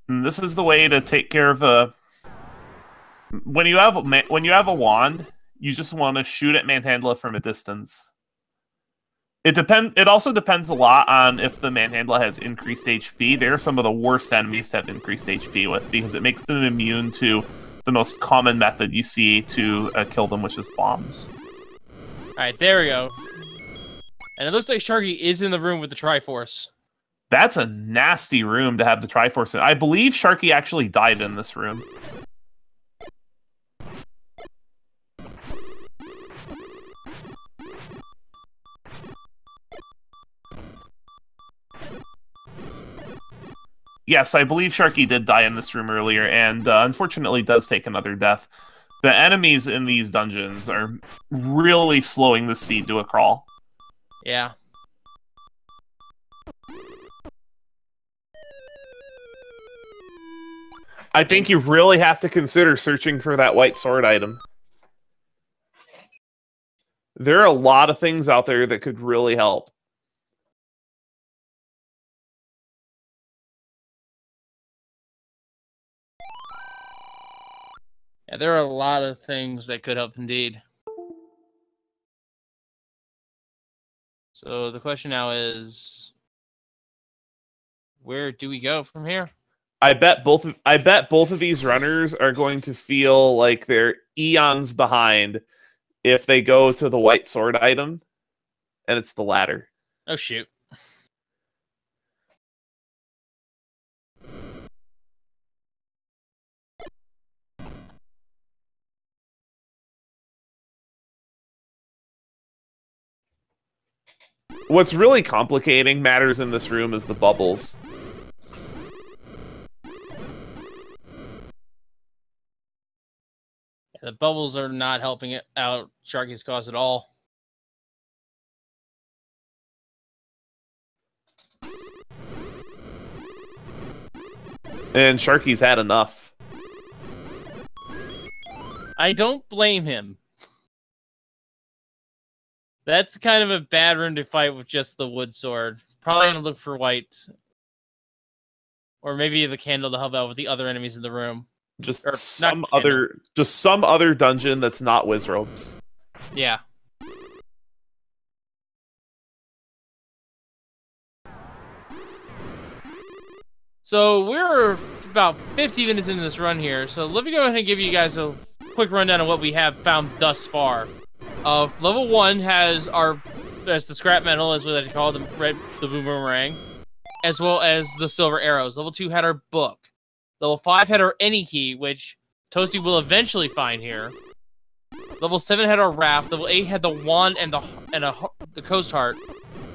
And this is the way to take care of a. When you have a wand, you just want to shoot at Manhandla from a distance. It also depends a lot on if the Manhandla has increased HP. They're some of the worst enemies to have increased HP with because it makes them immune to the most common method you see to kill them, which is bombs. Alright, there we go. And it looks like Sharky is in the room with the Triforce. That's a nasty room to have the Triforce in. I believe Sharky actually died in this room. Yes, I believe Sharky did die in this room earlier, and unfortunately does take another death. The enemies in these dungeons are really slowing the seed to a crawl. Yeah. I think you really have to consider searching for that white sword item. There are a lot of things out there that could really help. Yeah, there are a lot of things that could help indeed. So the question now is, where do we go from here? I bet both of these runners are going to feel like they're eons behind if they go to the white sword item, and it's the ladder. Oh shoot. What's really complicating matters in this room is the bubbles. The bubbles are not helping it out Sharky's cause at all. And Sharky's had enough. I don't blame him. That's kind of a bad room to fight with just the wood sword. Probably gonna look for white. Or maybe the candle to help out with the other enemies in the room. Just Or some not candle. some other dungeon that's not Wizrobes. Yeah. So we're about 50 minutes into this run here, so let me go ahead and give you guys a quick rundown of what we have found thus far. Level 1 has the scrap metal, as we like to call it, the boomerang, as well as the silver arrows. Level 2 had our book. Level 5 had our any key, which Toasty will eventually find here. Level 7 had our raft. Level 8 had the wand and the coast heart.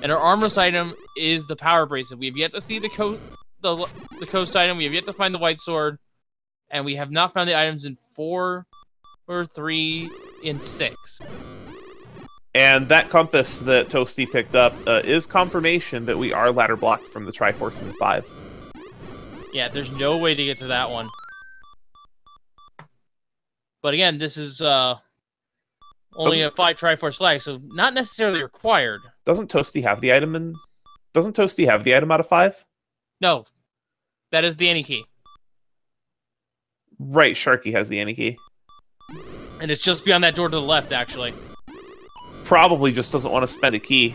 And our armorless item is the power bracelet. We have yet to see the coast item. We have yet to find the white sword. And we have not found the items in 4 or 3 and 6. And that compass that Toasty picked up is confirmation that we are ladder blocked from the Triforce in 5. Yeah, there's no way to get to that one. But again, this is only a 5 Triforce flag, so not necessarily required. Doesn't Toasty have the item in? Doesn't Toasty have the item out of 5? No, that is the any key. Right, Sharky has the any key. And it's just beyond that door to the left, actually. Probably just doesn't want to spend a key.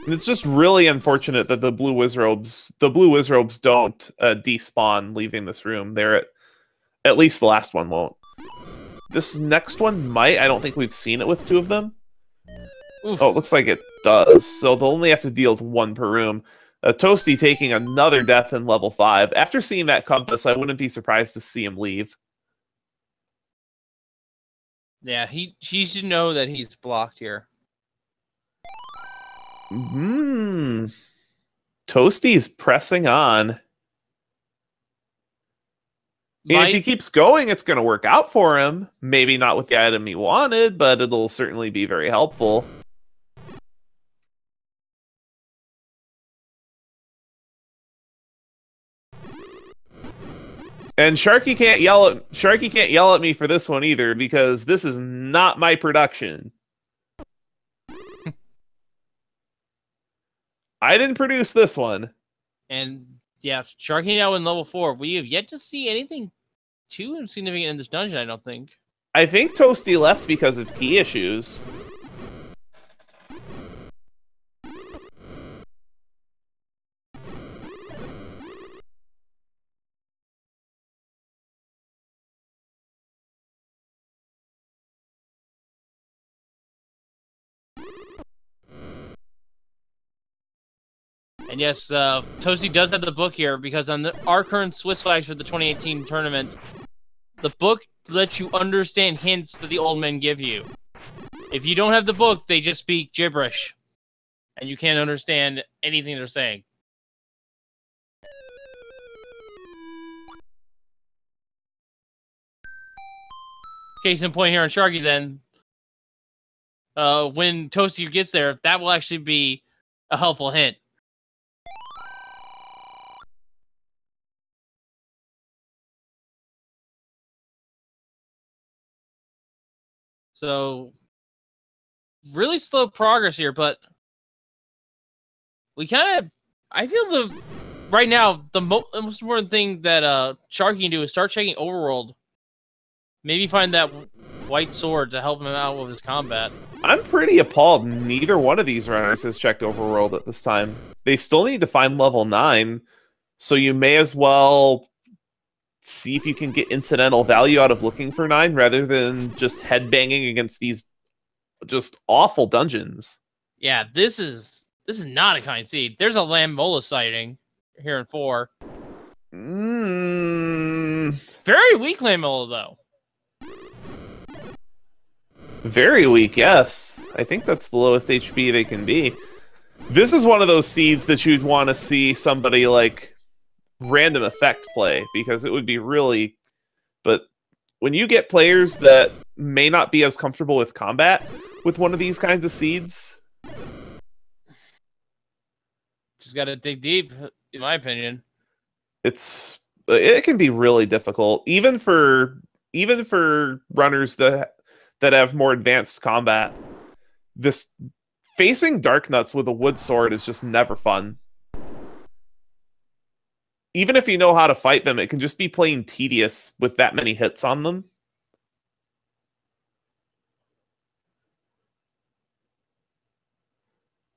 And it's just really unfortunate that the blue Wizrobes don't despawn leaving this room. They're at least the last one won't. This next one might. I don't think we've seen it with 2 of them. Oof. Oh, it looks like it does. So they'll only have to deal with 1 per room. Toasty taking another death in level 5. After seeing that compass, I wouldn't be surprised to see him leave. Yeah, he should know that he's blocked here. Toasty's pressing on. And if he keeps going, it's going to work out for him. Maybe not with the item he wanted, but it'll certainly be very helpful. And Sharky can't yell at me for this one either, because this is not my production. I didn't produce this one. And yeah, Sharky now in level 4. We have yet to see anything too significant in this dungeon, I don't think. I think Toasty left because of key issues. And yes, Toasty does have the book here because on our current Swiss flags for the 2018 tournament, the book lets you understand hints that the old men give you. If you don't have the book, they just speak gibberish, and you can't understand anything they're saying. Case in point here on Sharky's end, when Toasty gets there, that will actually be a helpful hint. So, really slow progress here, but we kind of... I feel right now, the most important thing that Sharky can do is start checking Overworld. Maybe find that white sword to help him out with his combat. I'm pretty appalled neither one of these runners has checked Overworld at this time. They still need to find level 9, so you may as well see if you can get incidental value out of looking for 9 rather than just headbanging against these just awful dungeons. Yeah, this is not a kind seed. There's a Lammola sighting here in 4. Very weak Lammola, though. Very weak, yes. I think that's the lowest HP they can be. This is one of those seeds that you'd want to see somebody like Random Effect play, because it would be really... But when you get players that may not be as comfortable with combat with one of these kinds of seeds... Just gotta dig deep, in my opinion. It can be really difficult, even for runners that have more advanced combat. This facing Dark Nuts with a wood sword is just never fun. Even if you know how to fight them, it can just be plain tedious with that many hits on them.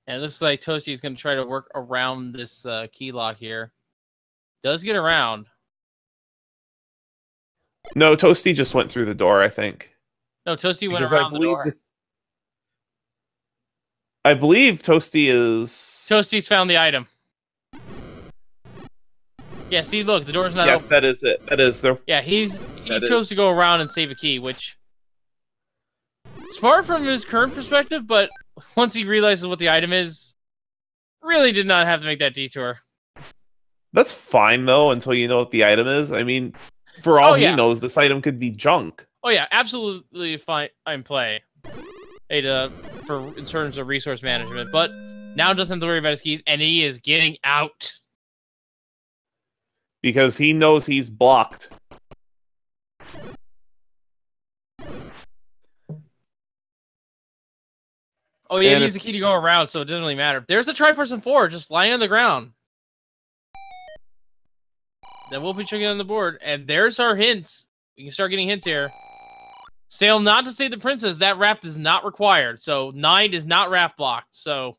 And it looks like Toasty is going to try to work around this key lock here. Does get around. No, Toasty just went through the door, I think. No, Toasty went around the door. I believe Toasty is... Toasty's found the item. Yeah, see, look, the door's not open. Yes, that is it. That is the... Yeah, he chose to go around and save a key, which... Smart from his current perspective, but once he realizes what the item is, really did not have to make that detour. That's fine, though, until you know what the item is. I mean, for all he knows, this item could be junk. Oh, yeah, absolutely fine play. In terms of resource management, but now doesn't have to worry about his keys, and he is getting out. Because he knows he's blocked. Oh, yeah, he used the key to go around, so it doesn't really matter. There's a Triforce in 4 just lying on the ground. Then we'll be checking on the board, and there's our hints. We can start getting hints here. Sail not to save the princess. That raft is not required, so 9 is not raft blocked. So,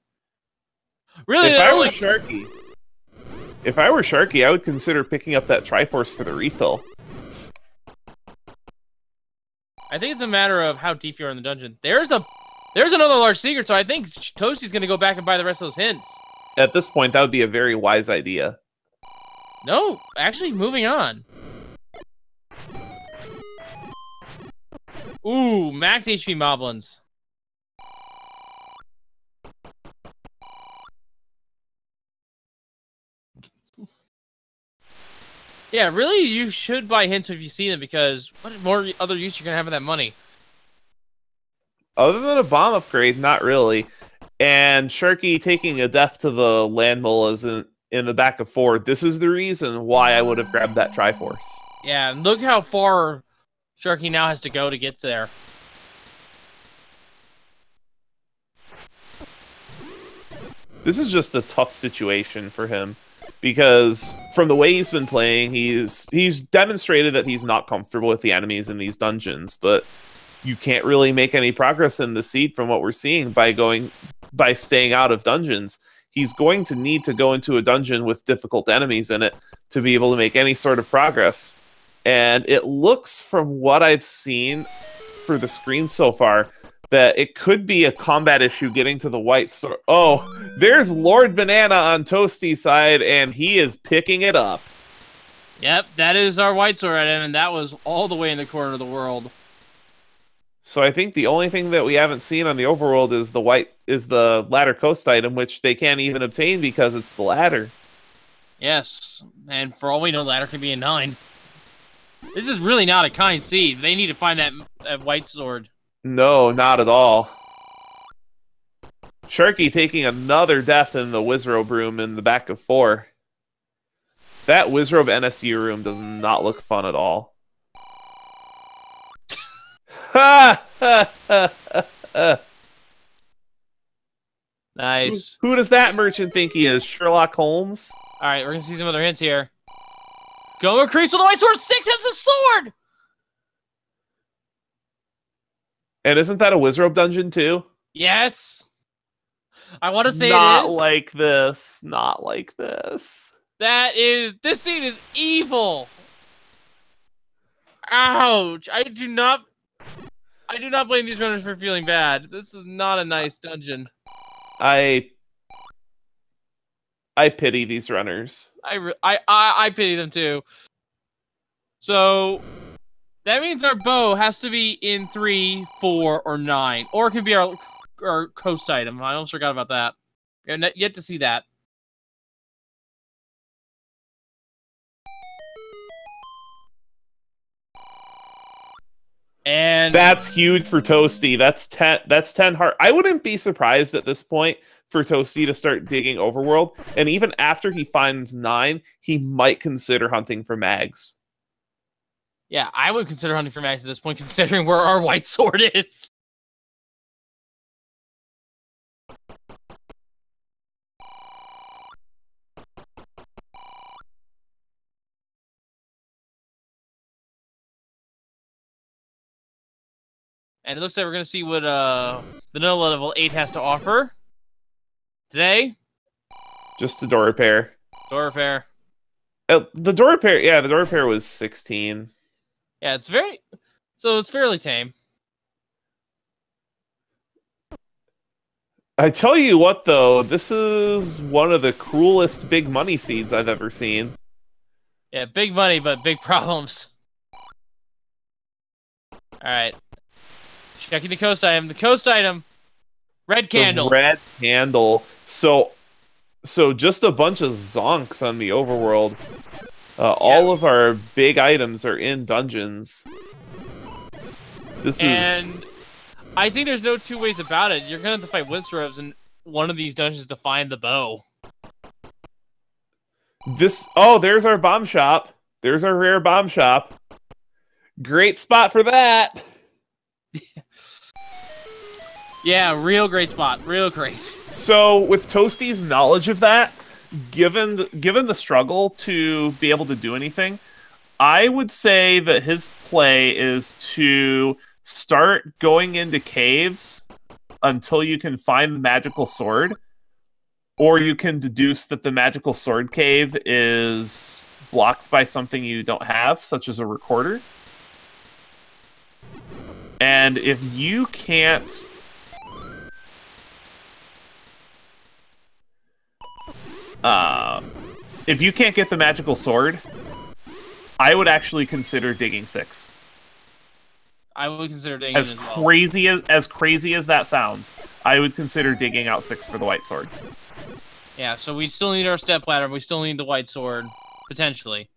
really, if I were Sharky, I would consider picking up that Triforce for the refill. I think it's a matter of how deep you are in the dungeon. There's another large secret, so I think Toasty's going to go back and buy the rest of those hints. At this point, that would be a very wise idea. No, actually, moving on. Ooh, max HP Moblins. Yeah, really, you should buy hints if you see them, because what more other use you're going to have of that money? Other than a bomb upgrade, not really. And Sharky taking a death to the land mullahs in the back of 4, this is the reason why I would have grabbed that Triforce. Yeah, and look how far Sharky now has to go to get there. This is just a tough situation for him, because from the way he's been playing, he's demonstrated that he's not comfortable with the enemies in these dungeons, but you can't really make any progress in the seed from what we're seeing by staying out of dungeons. He's going to need to go into a dungeon with difficult enemies in it to be able to make any sort of progress. And it looks, from what I've seen for the screen so far, that it could be a combat issue getting to the white sword. Oh, there's Lord Banana on Toasty's side, and he is picking it up. Yep, that is our white sword item, and that was all the way in the corner of the world. So I think the only thing that we haven't seen on the overworld is the ladder coast item, which they can't even obtain because it's the ladder. Yes, and for all we know, ladder could be a 9. This is really not a kind seed. They need to find that white sword. No, not at all. Sharky taking another death in the Wizrobe room in the back of 4. That Wizrobe NSU room does not look fun at all. Nice. Who does that merchant think he is? Sherlock Holmes? Alright, we're gonna see some other hints here. Go increase with the white sword! 6 has the sword! And isn't that a Wizrobe dungeon too? Yes! I want to say not it is. like this. Not like this. This scene is evil! Ouch! I do not blame these runners for feeling bad. This is not a nice dungeon. I pity these runners. I pity them too. So that means our bow has to be in 3, 4, or 9, or it could be our coast item. I almost forgot about that. We're yet to see that. And that's huge for Toasty. That's 10 heart. I wouldn't be surprised at this point for Toasty to start digging overworld, and even after he finds 9, he might consider hunting for mags. Yeah, I would consider hunting for mags at this point, considering where our white sword is. And it looks like we're going to see what vanilla level 8 has to offer today. Just the door repair. Door repair. The door repair, yeah, the door repair was 16. Yeah, it's fairly tame. I tell you what, though, this is one of the cruelest big money seeds I've ever seen. Yeah, big money, but big problems. Alright. Checking the coast item. The coast item. Red candle. The red candle. So just a bunch of zonks on the overworld. All of our big items are in dungeons. And I think there's no two ways about it. You're gonna have to fight Wizrobes in one of these dungeons to find the bow. There's our bomb shop. There's our rare bomb shop. Great spot for that. Yeah, real great spot. Real great. So, with Toasty's knowledge of that, given the struggle to be able to do anything, I would say that his play is to start going into caves until you can find the magical sword, or you can deduce that the magical sword cave is blocked by something you don't have, such as a recorder. And if you can't... if you can't get the magical sword, I would actually consider digging 6. I would consider digging as crazy as that sounds. I would consider digging out 6 for the white sword. Yeah, so we still need our step ladder. We still need the white sword, potentially.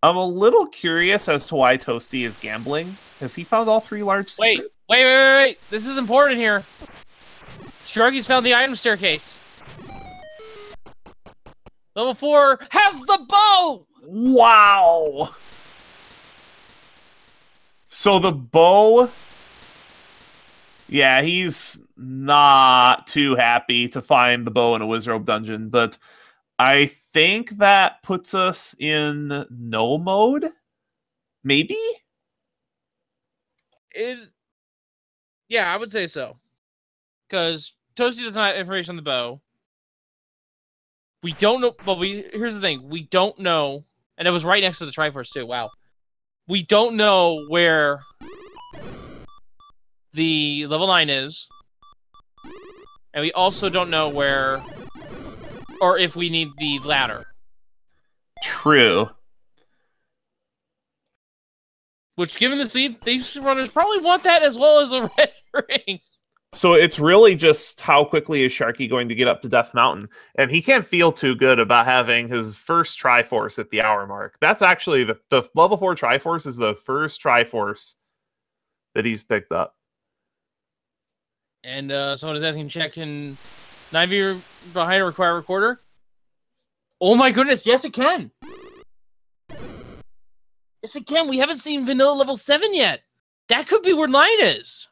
I'm a little curious as to why Toasty is gambling. Has he found all 3 large secrets? Wait. This is important here. Sharky's found the item staircase. Level 4 has the bow! Wow! So the bow... Yeah, he's not too happy to find the bow in a Wizrobe dungeon, but I think that puts us in no mode? Maybe? Yeah, I would say so. Because Toasty does not have information on the bow. We don't know, but here's the thing. We don't know, and it was right next to the Triforce too, wow. We don't know where the level 9 is. And we also don't know where, or if we need the ladder. True. Which, given the seed, these runners probably want that as well as a red ring. So it's really just how quickly is Sharky going to get up to Death Mountain. And he can't feel too good about having his first Triforce at the hour mark. That's actually the level 4 Triforce is the first Triforce that he's picked up. And someone is asking, can 9V behind a require recorder? Oh my goodness, yes it can! Yes it can! We haven't seen vanilla level 7 yet! That could be where 9 is!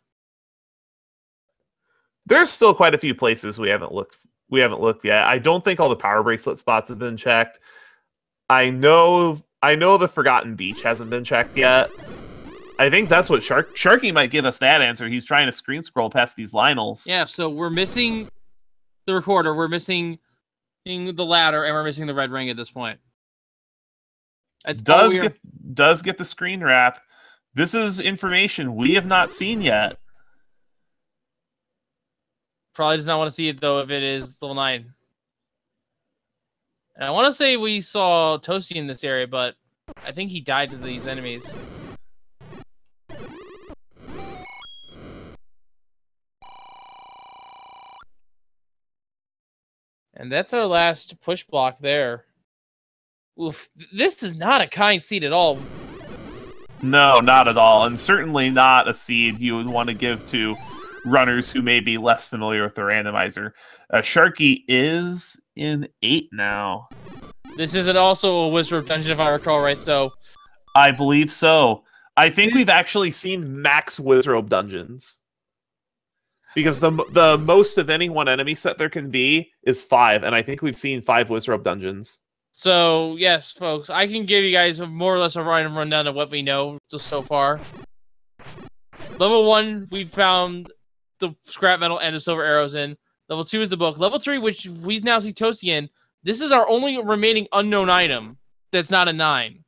There's still quite a few places we haven't looked yet. I don't think all the power bracelet spots have been checked. I know the Forgotten Beach hasn't been checked yet. I think that's what Sharky might give us that answer. He's trying to screen scroll past these Lionels. Yeah, so we're missing the recorder, we're missing the ladder, and we're missing the red ring at this point. Does get the screen wrap. This is information we have not seen yet. Probably does not want to see it, though, if it is level 9. And I want to say we saw Toasty in this area, but I think he died to these enemies. And that's our last push block there. Oof, this is not a kind seed at all. No, not at all. And certainly not a seed you would want to give to runners who may be less familiar with the randomizer. Sharky is in 8 now. This isn't also a Wizard dungeon, if I recall right, so... I believe so. I think we've actually seen max Wizrobe dungeons. Because the most of any one enemy set there can be is 5, and I think we've seen 5 Wizrobe dungeons. So, yes, folks, I can give you guys more or less a random rundown of what we know just so far. Level 1, we found the scrap metal and the silver arrows in. Level 2 is the book. Level 3, which we now see Toasty in, this is our only remaining unknown item that's not a 9.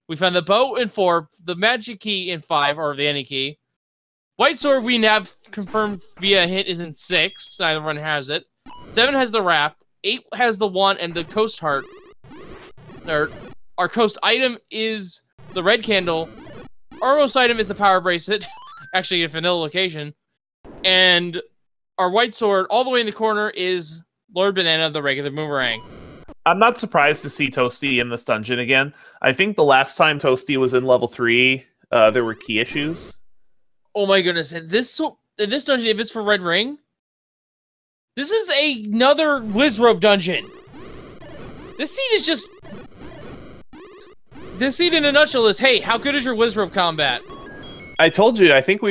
We found the bow in 4, the magic key in 5, or the any key. White sword we have confirmed via hint is in 6, neither one has it. 7 has the wrapped, 8 has the wand and the coast heart. Our coast item is the red candle. Our most item is the power bracelet, actually a vanilla location. And our white sword, all the way in the corner, is Lord Banana, the regular boomerang. I'm not surprised to see Toasty in this dungeon again. I think the last time Toasty was in level 3, there were key issues. Oh my goodness! In this dungeon, if it's for Red Ring, this is another Wizrobe dungeon. This seed is just... This seed in a nutshell is, hey, how good is your Wizrobe combat? I told you, I think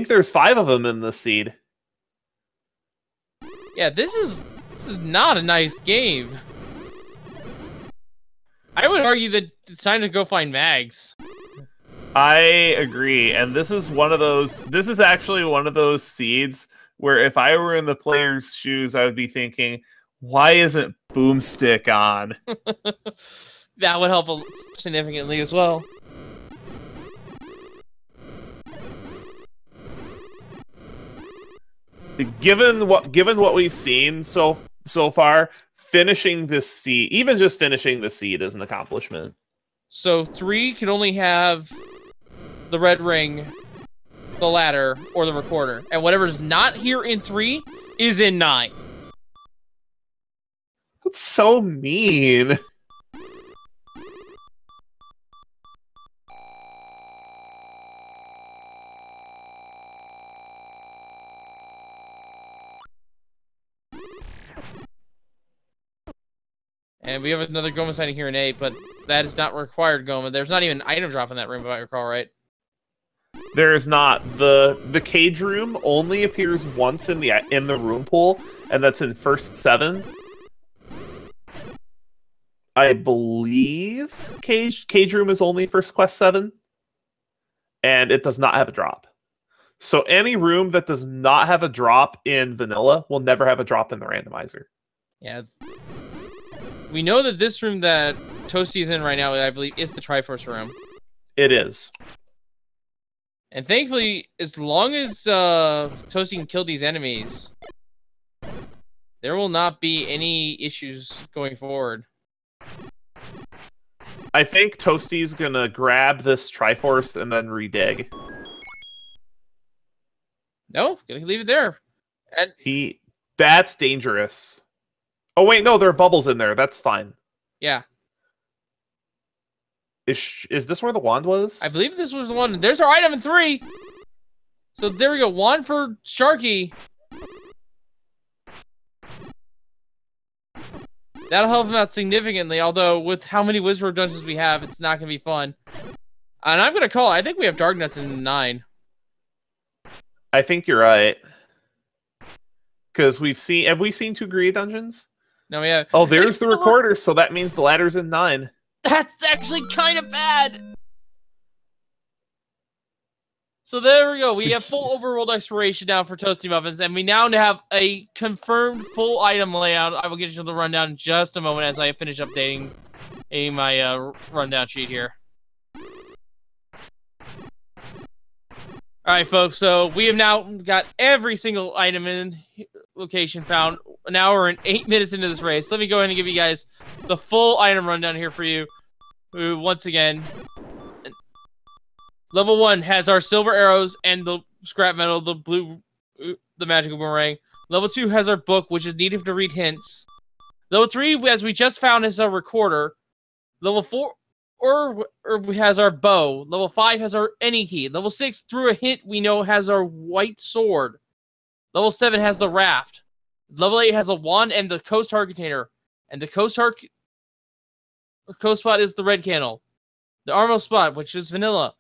there's 5 of them in this seed. Yeah, this is not a nice game. I would argue that it's time to go find mags. I agree, and this is actually one of those seeds where if I were in the player's shoes, I would be thinking, why isn't Boomstick on? That would help significantly as well. Given what we've seen so far, finishing this seed, even just finishing the seed, is an accomplishment. So 3 can only have the red ring, the ladder, or the recorder, and whatever's not here in 3 is in 9. That's so mean. And we have another Goma sighting here in 8, but that is not required Goma. There's not even an item drop in that room, if I recall right. There is not. The cage room only appears once in the room pool, and that's in first 7. I believe cage room is only first quest 7, and it does not have a drop. So any room that does not have a drop in vanilla will never have a drop in the randomizer. Yeah. We know that this room that Toasty is in right now, I believe, is the Triforce room. It is. And thankfully, as long as Toasty can kill these enemies, there will not be any issues going forward. I think Toasty's gonna grab this Triforce and then redig. No, gonna leave it there. And that's dangerous. Oh wait, no, there are bubbles in there. That's fine. Yeah. Is this where the wand was? I believe this was the one. There's our item in 3. So there we go. Wand for Sharky. That'll help him out significantly, although with how many Wizard dungeons we have, it's not going to be fun. And I'm going to call it. I think we have Dark Nuts in 9. I think you're right. Because have we seen 2 greedy dungeons? No, we have. Oh, there's the recorder, so that means the ladder's in 9. That's actually kind of bad. So there we go. We have full overworld exploration now for Toastymuffins, and we now have a confirmed full item layout. I will get you the rundown in just a moment as I finish updating my rundown sheet here. Alright, folks, so we have now got every single item in location found. Now we're in 8 minutes into this race. Let me go ahead and give you guys the full item rundown here for you. Once again, level 1 has our silver arrows and the scrap metal, the magical boomerang. Level 2 has our book, which is needed to read hints. Level 3, as we just found, is our recorder. Level 4 has our bow. Level 5 has our any key. Level 6, through a hint, we know has our white sword. Level 7 has the raft. Level 8 has a wand and the coast heart container. And the coast spot is the red candle. The Armo spot, which is vanilla,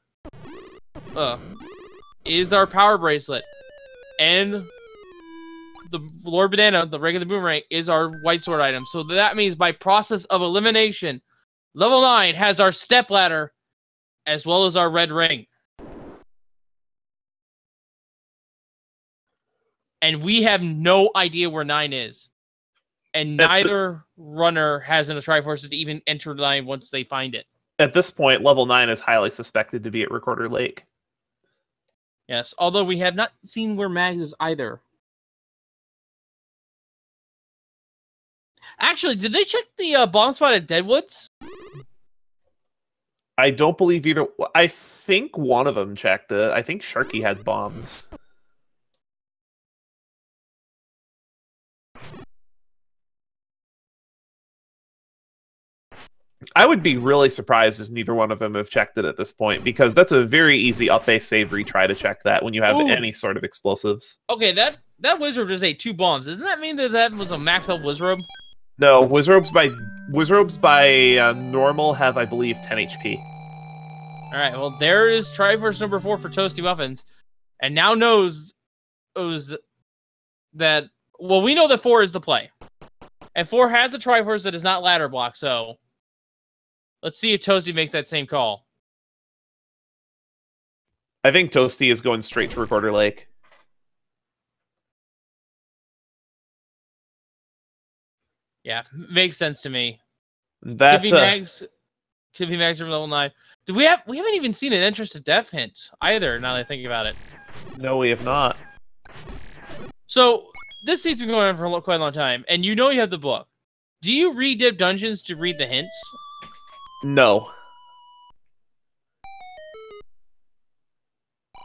is our power bracelet. And the Lord Banana, the regular boomerang, is our white sword item. So that means by process of elimination, level 9 has our step ladder, as well as our red ring. And we have no idea where 9 is. And neither runner has enough Triforces to even enter 9 once they find it. At this point, level 9 is highly suspected to be at Recorder Lake. Yes, although we have not seen where Mags is either. Actually, did they check the bomb spot at Deadwoods? I don't believe either. I think one of them checked it. I think Sharky had bombs. I would be really surprised if neither one of them have checked it at this point, because that's a very easy up-base save retry to check that when you have any sort of explosives. Okay, that Wizard just ate 2 bombs. Doesn't that mean that was a max health Wizrobe? No, Wizrobes by normal have, I believe, 10 HP. Alright, well, there is Triforce number 4 for Toastymuffins. And now knows that... Well, we know that 4 is the play. And 4 has a Triforce that is not ladder block, so... Let's see if Toasty makes that same call. I think Toasty is going straight to Recorder Lake. Yeah, makes sense to me. That could be Mags from level 9. We haven't even seen an interest to death hint either, now that I think about it. No, we have not. So, this season's been going on for quite a long time, and you know you have the book. Do you re-dip dungeons to read the hints? No.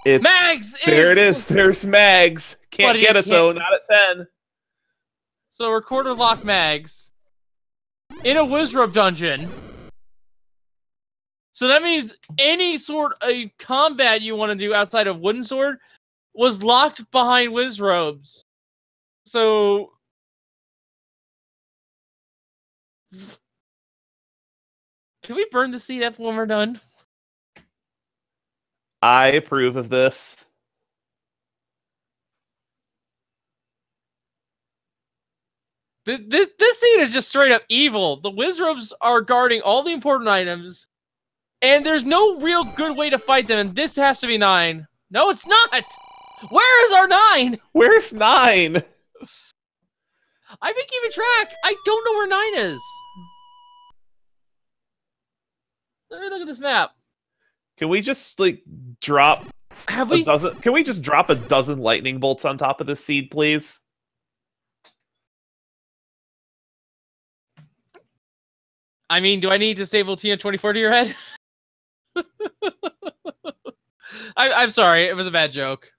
It's Mags! There it is. There's Mags. Can't get it, though. Not at 10. So, Recorder Lock Mags in a Wizrobe dungeon. So that means any sort of combat you want to do outside of Wooden Sword was locked behind Wizrobes. So... Can we burn the seed up when we're done? I approve of this. This seed is just straight up evil. The Wizrobes are guarding all the important items, and there's no real good way to fight them, and this has to be 9. No, it's not! Where is our 9? Where's 9? I've been keeping track. I don't know where 9 is. Let me look at this map. Can we just, like, drop Have we? Can we just drop a dozen lightning bolts on top of this seed, please? I mean, do I need to stable TN24 to your head? I'm sorry, it was a bad joke.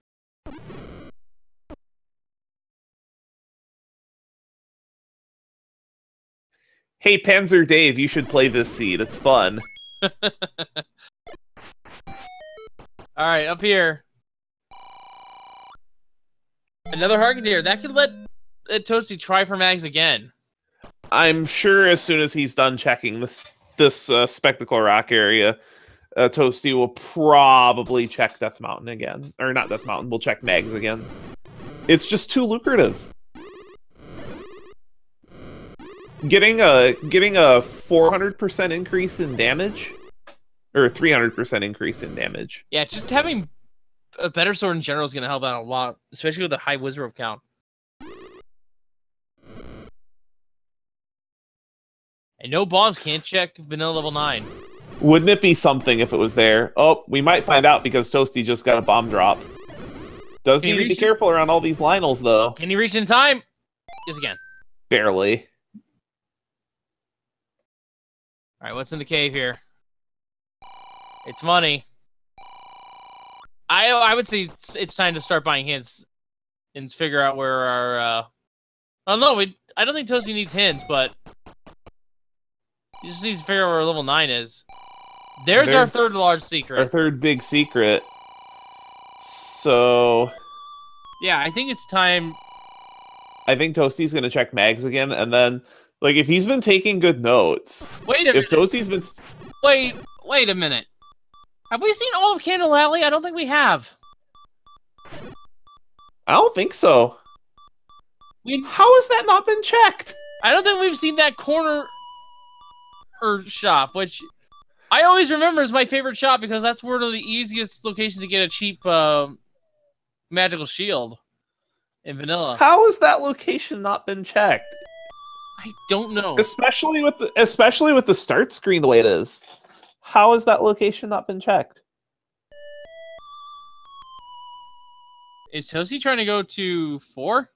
Hey, Panzer Dave, you should play this seed. It's fun. Alright, up here. Another Harkeneer. That could let Toasty try for mags again. I'm sure as soon as he's done checking this Spectacle Rock area, Toasty will probably check Death Mountain again. Or not Death Mountain, we'll check mags again. It's just too lucrative. Getting a 400% increase in damage, or 300% increase in damage. Yeah, just having a better sword in general is going to help out a lot, especially with a high Wizard of count. And no bombs can't check vanilla level 9. Wouldn't it be something if it was there? Oh, we might find out because Toasty just got a bomb drop. Does need to be careful around all these Lionels, though. Can he reach in time? Yes, again. Barely. Alright, what's in the cave here? It's money. I would say it's time to start buying hints and figure out where our oh no, I don't think Toasty needs hints, but he just needs to figure out where level 9 is. There's our third large secret. Our third big secret. So yeah, I think it's time. I think Toasty's gonna check mags again, and then like if he's been taking good notes. Wait a minute. If Toasty's been wait a minute. Have we seen all of Candle Alley? I don't think we have. I don't think so. How has that not been checked? I don't think we've seen that corner shop, which I always remember is my favorite shop because that's one of the easiest locations to get a cheap magical shield in vanilla. How has that location not been checked? I don't know. Especially with the start screen the way it is. How has that location not been checked? Is Toasty trying to go to 4?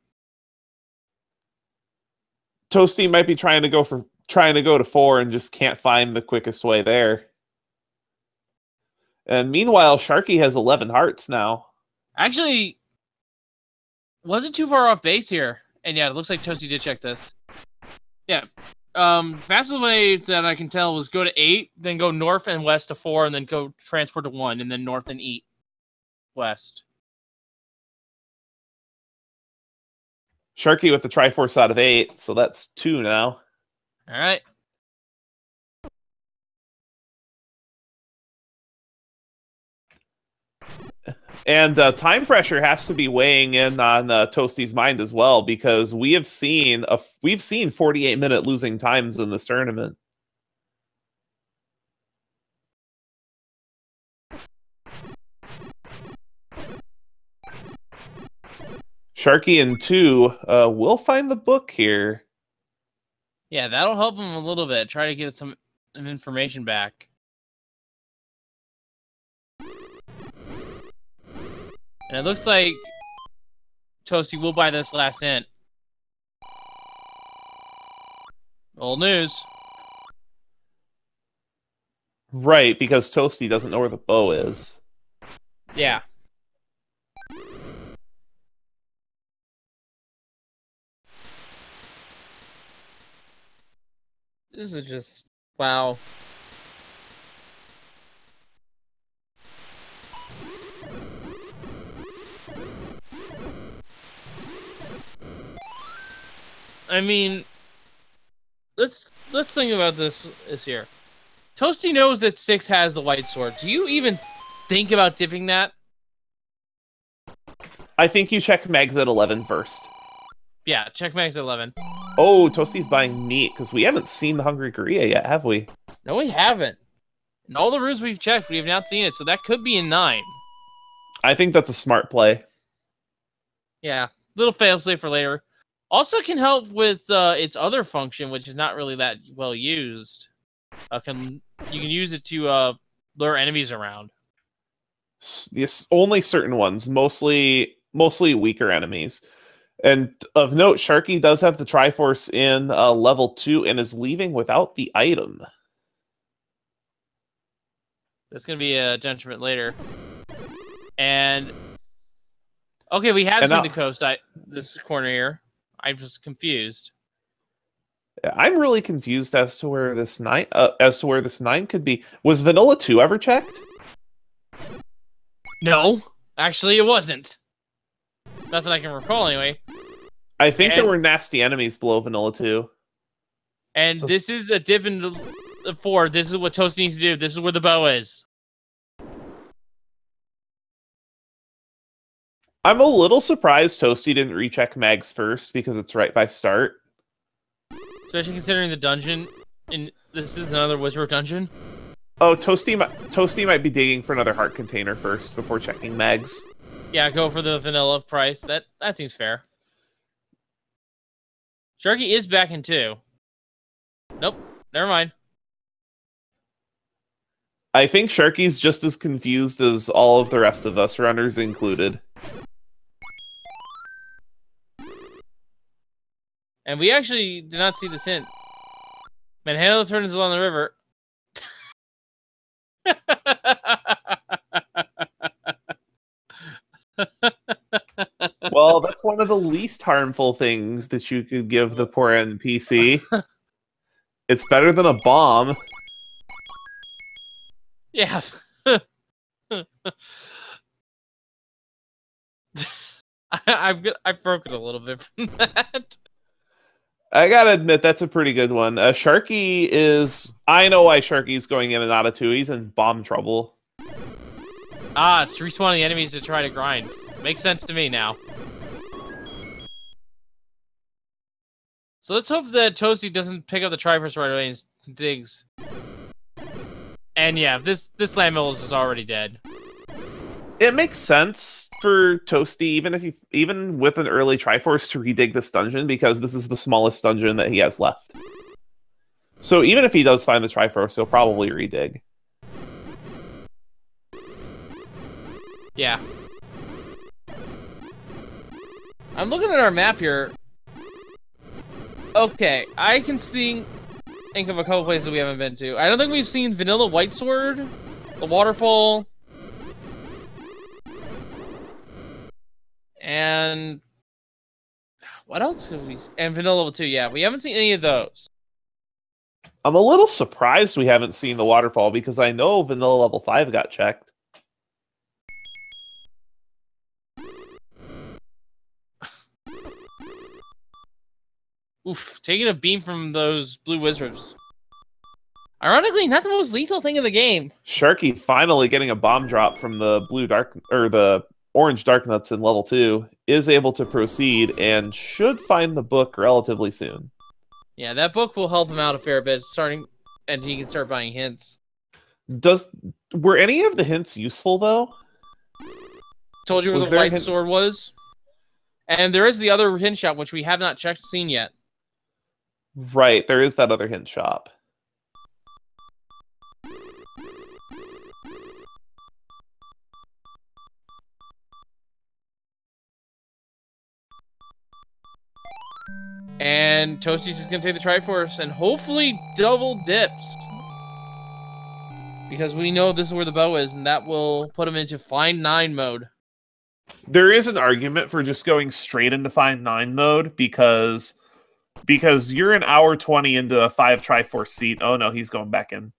Toasty might be trying to go to 4 and just can't find the quickest way there. And meanwhile, Sharky has 11 hearts now. Actually, wasn't too far off base here. And yeah, it looks like Toasty did check this. Yeah. Fastest way that I can tell was go to 8, then go north and west to 4, and then go transport to 1, and then north and west. Sharky with the Triforce out of 8, so that's 2 now. All right. And time pressure has to be weighing in on Toasty's mind as well, because we've seen 48-minute losing times in this tournament. Sharky in 2 will find the book here. Yeah, that'll help him a little bit. Try to get some information back. And it looks like Toasty will buy this last hint. Old news. Right, because Toasty doesn't know where the bow is. Yeah. This is just... wow. I mean, let's think about this here. Toasty knows that 6 has the white sword. Do you even think about dipping that? I think you check mags at 11 first. Yeah, check mags at 11. Oh, Toasty's buying meat, because we haven't seen the Hungry Korea yet, have we? No, we haven't. In all the rooms we've checked, we have not seen it, so that could be in 9. I think that's a smart play. Yeah, little failsafe for later. Also can help with its other function, which is not really that well used. You can use it to lure enemies around. yes, only certain ones, mostly weaker enemies. And of note, Sharky does have the Triforce in level 2 and is leaving without the item. That's going to be a detriment later. And okay, we have seen the coast. This corner here. I'm just confused. I'm really confused as to where this 9 could be. Was Vanilla 2 ever checked? No, actually, it wasn't. Not that I can recall, anyway. I think there were nasty enemies below Vanilla 2. And so, this is a div in 4. This is what Toasty needs to do. This is where the bow is. I'm a little surprised Toasty didn't recheck Mags first because it's right by start. Especially considering the dungeon. This is another Wizard dungeon. Oh, Toasty might be digging for another heart container first before checking Mags. Yeah, go for the vanilla price. That seems fair. Sharky is back in 2. Nope, never mind. I think Sharky's just as confused as all of the rest of us, runners included. And we actually did not see this hint. Manhattan turns along the river. Well, that's one of the least harmful things that you could give the poor NPC. It's better than a bomb. Yeah. I've broken a little bit from that. I gotta admit, that's a pretty good one. Sharky is... I know why Sharky's going in and out of 2. He's in bomb trouble. Ah, it's respawning enemies to try to grind. Makes sense to me now. So let's hope that Toasty doesn't pick up the Triforce right away and digs. And yeah, this landmill is already dead. It makes sense for Toasty, even with an early Triforce, to redig this dungeon, because this is the smallest dungeon that he has left. So even if he does find the Triforce, he'll probably redig. Yeah. I'm looking at our map here. Okay, I can think of a couple places we haven't been to. I don't think we've seen Vanilla White Sword, the waterfall, and what else have we? And Vanilla Level 2. Yeah, we haven't seen any of those. I'm a little surprised we haven't seen the waterfall because I know Vanilla Level 5 got checked. Oof, taking a beam from those blue wizards. Ironically, not the most lethal thing in the game. Sharky finally getting a bomb drop from the the orange dark nuts in level 2 is able to proceed and should find the book relatively soon. Yeah, that book will help him out a fair bit, and he can start buying hints. Were any of the hints useful though? Told you where the white sword was. And there is the other hint shop, which we have not seen yet. Right, there is that other hint shop. And Toasty's just going to take the Triforce and hopefully double dips. Because we know this is where the bow is, and that will put him into Find 9 mode. There is an argument for just going straight into Find 9 mode, because you're an hour 20 into a 5 Triforce seat. Oh no, he's going back in.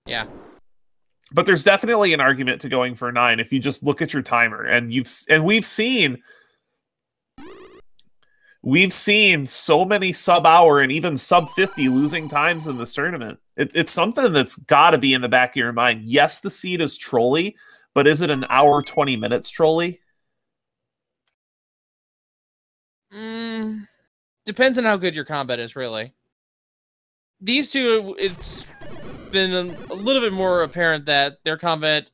Yeah. But there's definitely an argument to going for 9 if you just look at your timer. And we've seen so many sub-hour and even sub-50 losing times in this tournament. It's something that's got to be in the back of your mind. Yes, the seed is trolly, but is it an hour 20 minutes trolly? Depends on how good your combat is, really. These two, it's been a little bit more apparent that their combat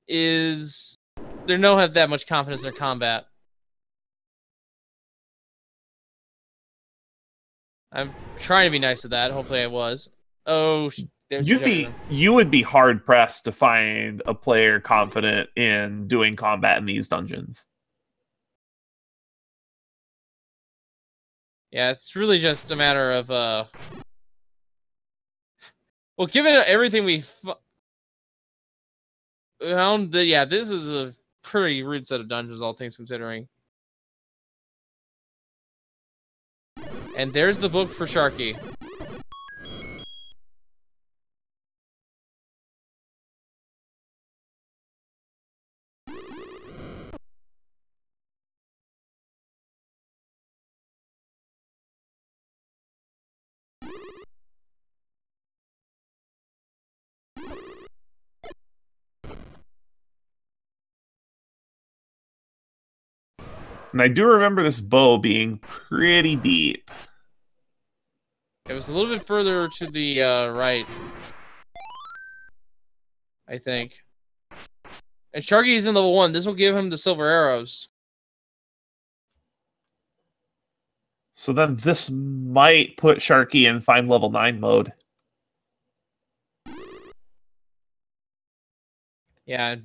is... They don't have that much confidence in their combat. I'm trying to be nice with that. Hopefully I was. Oh, There's you would be hard pressed to find a player confident in doing combat in these dungeons. Yeah, it's really just a matter of well, given everything we found, yeah, this is a pretty rude set of dungeons, all things considering. And there's the book for Sharky. And I do remember this bow being pretty deep. It was a little bit further to the right, I think. And Sharky's in level 1. This will give him the silver arrows. So then this might put Sharky in find level 9 mode. Yeah,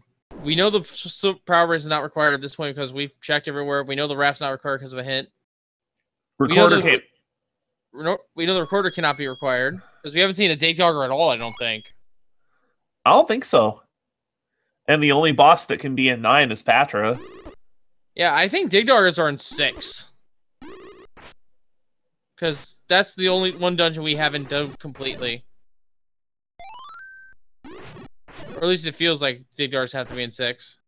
we know the power race is not required at this point because we've checked everywhere. We know the raft's not required because of a hint. Recorder We know the recorder cannot be required because we haven't seen a dig dogger at all, I don't think. I don't think so. And the only boss that can be in 9 is Patra. Yeah, I think dig doggers are in 6. Because that's the only one dungeon we haven't done completely. Or at least it feels like dig doggers have to be in 6.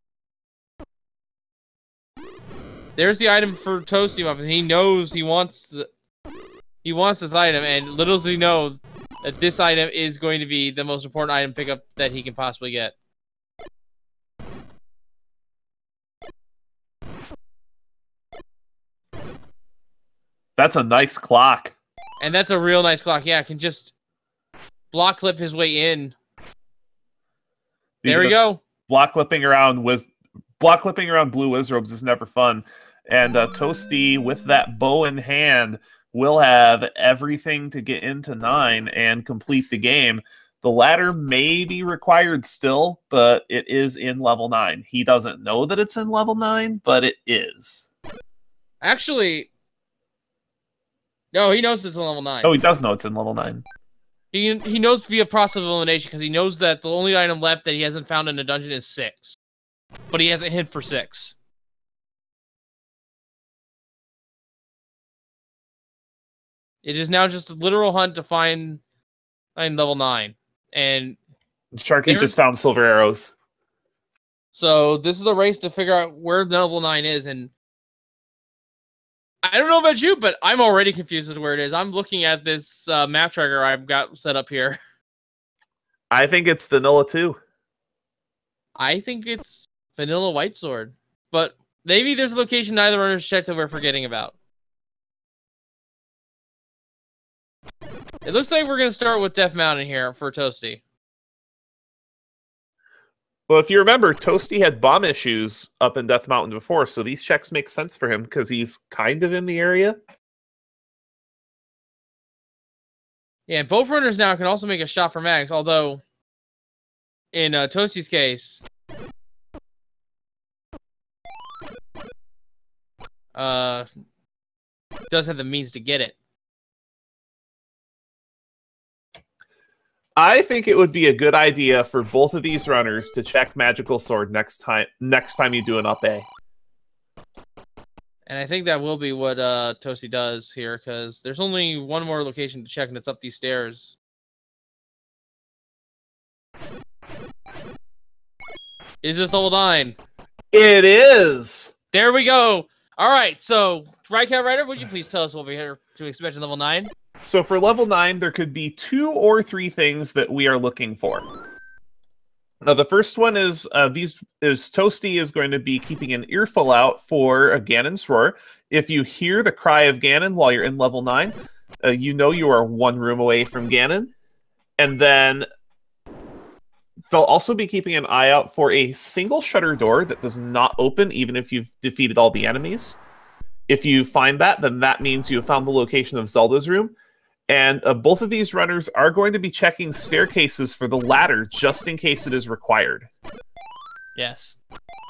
There's the item for Toastymuffins. He knows he wants this item, and little does he know that this item is going to be the most important item pickup that he can possibly get. That's a nice clock. And that's a real nice clock. Yeah, can just block clip his way in. There we go. Block clipping around blue wizrobes is never fun. And Toasty, with that bow in hand, will have everything to get into 9 and complete the game. The ladder may be required still, but it is in level 9. He doesn't know that it's in level 9, but it is. Actually, no, he knows it's in level 9. Oh, he does know it's in level 9. He knows via process of elimination because he knows that the only item left that he hasn't found in a dungeon is 6. But he has a hint for 6. It is now just a literal hunt to find level 9. And Sharky just found silver arrows. So this is a race to figure out where the level 9 is. And I don't know about you, but I'm already confused as to where it is. I'm looking at this map tracker I've got set up here. I think it's vanilla too. I think it's vanilla white sword. But maybe there's a location neither runners checked that we're forgetting about. It looks like we're going to start with Death Mountain here for Toasty. Well, if you remember, Toasty had bomb issues up in Death Mountain before, so these checks make sense for him because he's kind of in the area. Yeah, both runners now can also make a shot for mags, although in Toasty's case, does have the means to get it. I think it would be a good idea for both of these runners to check Magical Sword next time you do an up A. And I think that will be what Toasty does here, because there's only one more location to check, and it's up these stairs. Is this level 9? It is! There we go! Alright, so, Cat Rider, would you please tell us what we're here to expect in level 9? So for level 9, there could be 2 or 3 things that we are looking for. Now, the first one is Toasty is going to be keeping an earful out for a Ganon's Roar. If you hear the cry of Ganon while you're in level 9, you know you are 1 room away from Ganon. And then they'll also be keeping an eye out for a single shutter door that does not open even if you've defeated all the enemies. If you find that, then that means you have found the location of Zelda's room. And both of these runners are going to be checking staircases for the ladder, just in case it is required. Yes.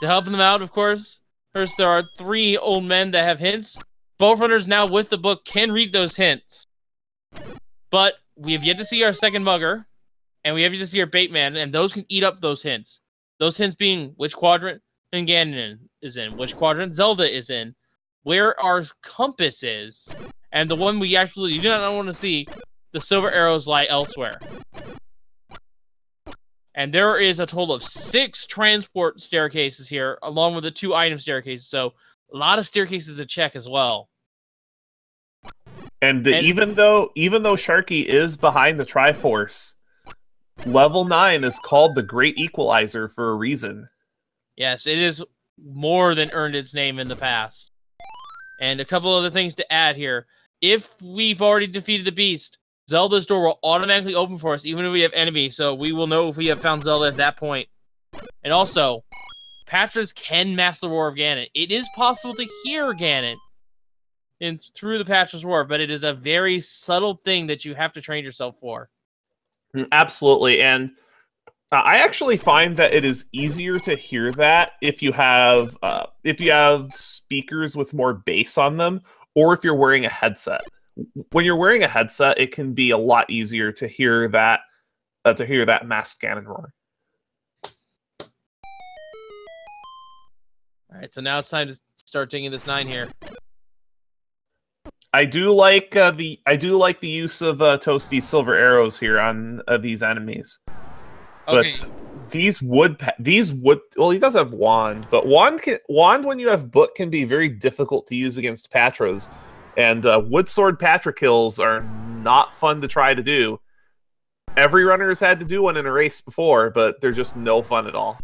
To help them out, of course, first there are 3 old men that have hints. Both runners now with the book can read those hints. But we have yet to see our second mugger, and we have yet to see our bait man, and those can eat up those hints. Those hints being which quadrant Ganon is in, which quadrant Zelda is in, where our compass is, and the one we actually do not want to see, the silver arrows lie elsewhere. And there is a total of 6 transport staircases here, along with the 2 item staircases, so a lot of staircases to check as well. And even though Sharky is behind the Triforce, level 9 is called the Great Equalizer for a reason. Yes, it is more than earned its name in the past. And a couple other things to add here. If we've already defeated the beast, Zelda's door will automatically open for us, even if we have enemies, so we will know if we have found Zelda at that point. And also, Patras can mask the roar of Ganon. It is possible to hear Ganon through the Patras roar, but it is a very subtle thing that you have to train yourself for. Absolutely, and I actually find that it is easier to hear that if you have speakers with more bass on them, or if you're wearing a headset. When you're wearing a headset, it can be a lot easier to hear that masked Ganon roar. All right, so now it's time to start taking this 9 here. I do like the use of Toasty's silver arrows here on these enemies. Okay. But these wood well, he does have wand, but wand when you have book can be very difficult to use against Patras, and wood sword Patra kills are not fun to try to do. Every runner has had to do one in a race before, but they're just no fun at all.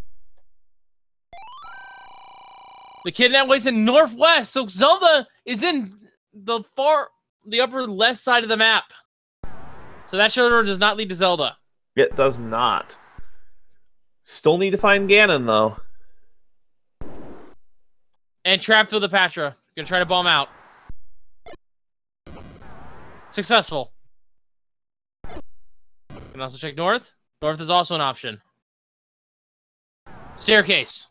The kid now waits in northwest, so Zelda is in the upper left side of the map. So that shoulder does not lead to Zelda. It does not. Still need to find Ganon, though. And trap through the Patra. Gonna try to bomb out. Successful. Can also check north. North is also an option. Staircase.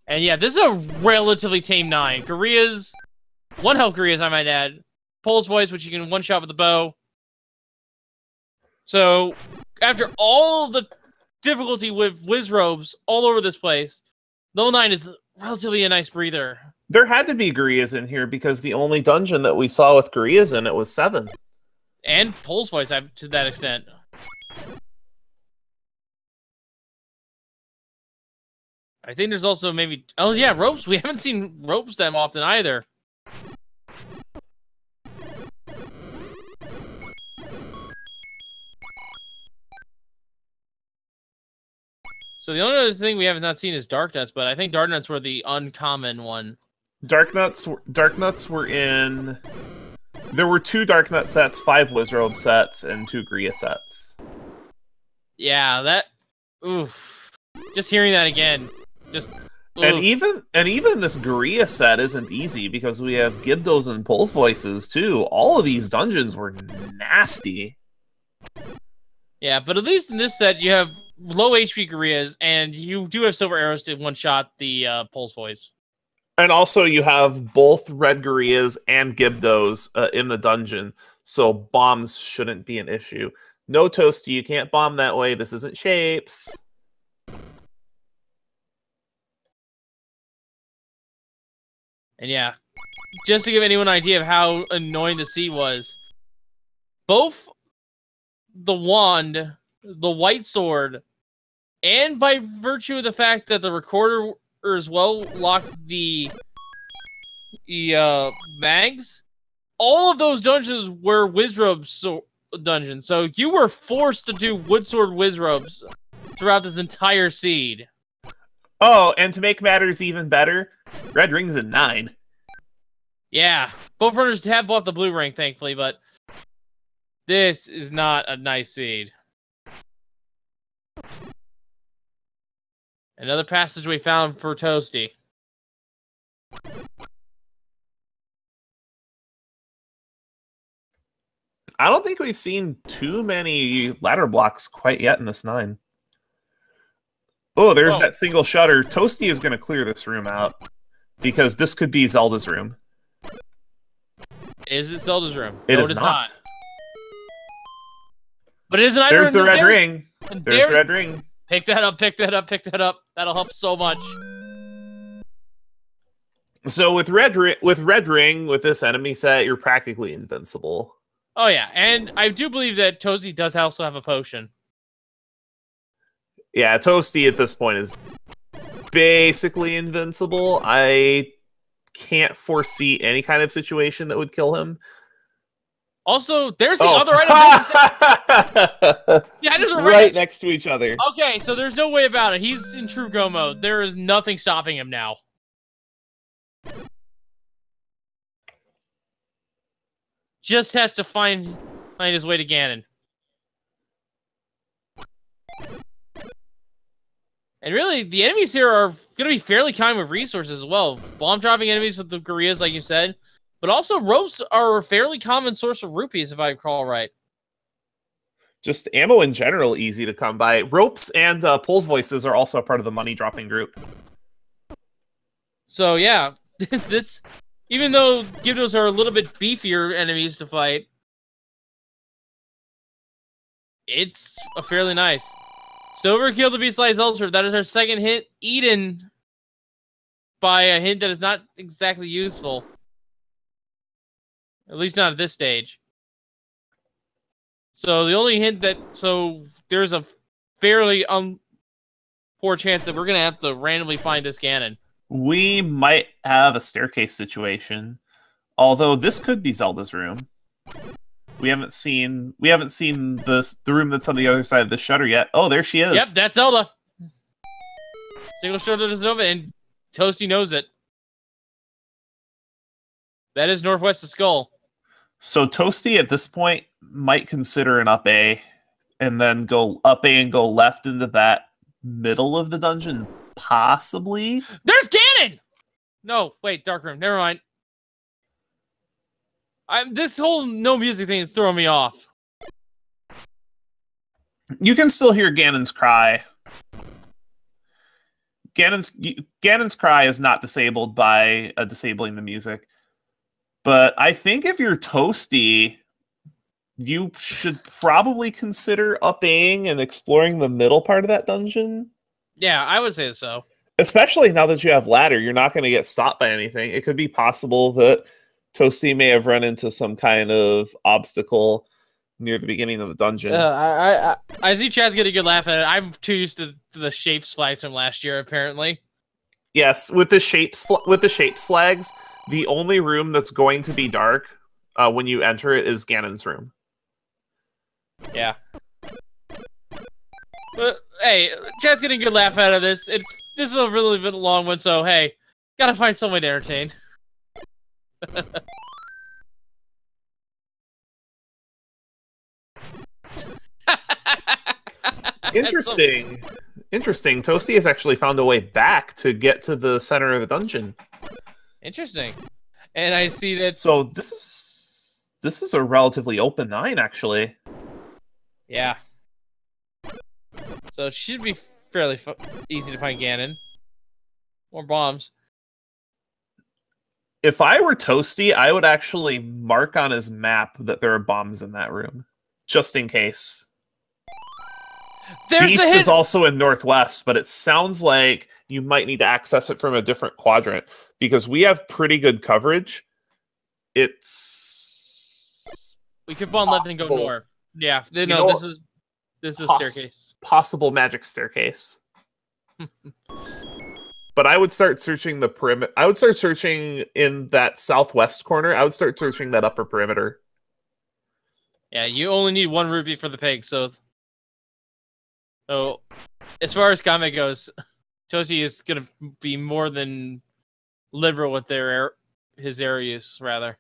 And yeah, this is a relatively tame 9. Korea's... 1 health Korea's, I might add. Pole's voice, which you can one-shot with the bow. So, after all the difficulty with whiz robes all over this place, level 9 is relatively a nice breather. There had to be Gurias in here because the only dungeon that we saw with Gurias in it was 7. And Pole's voice to that extent. I think there's also maybe... Oh yeah, ropes. We haven't seen ropes that often either. So the only other thing we have not seen is Dark Nuts, but I think Dark Nuts were the uncommon one. Dark Nuts were in... There were 2 Dark Nut sets, 5 Wizrobe sets, and 2 Gria sets. Yeah, that... Oof. Just hearing that again. Just... Oof. And even this Gria set isn't easy, because we have Gibdos and Pulse voices, too. All of these dungeons were nasty. Yeah, but at least in this set, you have low HP Gurias, and you do have silver arrows to one-shot the Pulse voice. And also, you have both Red Gurias and Gibdos in the dungeon, so bombs shouldn't be an issue. No, Toasty, you can't bomb that way. This isn't Shapes. And yeah, just to give anyone an idea of how annoying the seed was, both the wand, the white sword, and by virtue of the fact that the recorder as well locked the mags, all of those dungeons were Wizrobe dungeons. So you were forced to do wood sword Wizrobes throughout this entire seed. Oh, and to make matters even better, Red Ring's a 9. Yeah, both runners have bought the blue ring, thankfully, but this is not a nice seed. Another passage we found for Toasty. I don't think we've seen too many ladder blocks quite yet in this 9. Oh, there's that single shutter. Toasty is going to clear this room out because this could be Zelda's room. Is it Zelda's room? It no, is it is not. But it is an There's the red ring. There's the red ring. Pick that up, pick that up, pick that up. That'll help so much. So with red ring, with this enemy set, you're practically invincible. Oh yeah, and I do believe that Toasty does also have a potion. Yeah, Toasty at this point is basically invincible. I can't foresee any kind of situation that would kill him. Also, there's the other item. Yeah, just right next to each other. Okay, so there's no way about it. He's in true go mode. There is nothing stopping him now. Just has to find his way to Ganon. And really, the enemies here are going to be fairly kind with resources as well. Bomb-dropping enemies with the gorillas, like you said. But also, ropes are a fairly common source of rupees, if I recall right. Just ammo in general, easy to come by. Ropes and Pulse Voices are also a part of the money-dropping group. So, yeah. This, even though Gyptos are a little bit beefier enemies to fight, it's a fairly nice. Stover killed the Beast Slice Ultra. That is our second hit. Eaten by a hint that is not exactly useful. At least not at this stage. So the only hint that... So there's a fairly poor chance that we're going to have to randomly find this Ganon. We might have a staircase situation. Although this could be Zelda's room. We haven't seen the room that's on the other side of the shutter yet. Oh, there she is. Yep, that's Zelda. Single shutter doesn't open, and Toasty knows it. That is northwest of Skull. So Toasty at this point might consider an up A, and then go up A and go left into that middle of the dungeon, possibly. There's Ganon. No, wait, dark room. Never mind. This whole no music thing is throwing me off. You can still hear Ganon's cry. Ganon's cry is not disabled by disabling the music. But I think if you're Toasty, you should probably consider up-Aing and exploring the middle part of that dungeon. Yeah, I would say so. Especially now that you have ladder, you're not going to get stopped by anything. It could be possible that Toasty may have run into some kind of obstacle near the beginning of the dungeon. I see Chad's getting a good laugh at it. I'm too used to the shapes flags from last year, apparently. Yes, with the shapes flags, the only room that's going to be dark when you enter it is Ganon's room. Yeah. But hey, Chad's getting a good laugh out of this. This is a really bit long one, so hey, gotta find some way to entertain. Interesting. Interesting. Toasty has actually found a way back to get to the center of the dungeon. Interesting. And I see that. So this is a relatively open 9, actually. Yeah. So it should be fairly easy to find Ganon. More bombs. If I were Toasty, I would actually mark on his map that there are bombs in that room, just in case. Beast is also in Northwest, but it sounds like you might need to access it from a different quadrant because we have pretty good coverage. We could bomb left and go north. Yeah, no, this is staircase. Possible magic staircase. But I would start searching the perimeter. I would start searching in that southwest corner. I would start searching that upper perimeter. Yeah, you only need 1 rupee for the pig, so as far as comment goes, Toasty is gonna be more than liberal with his area use, rather.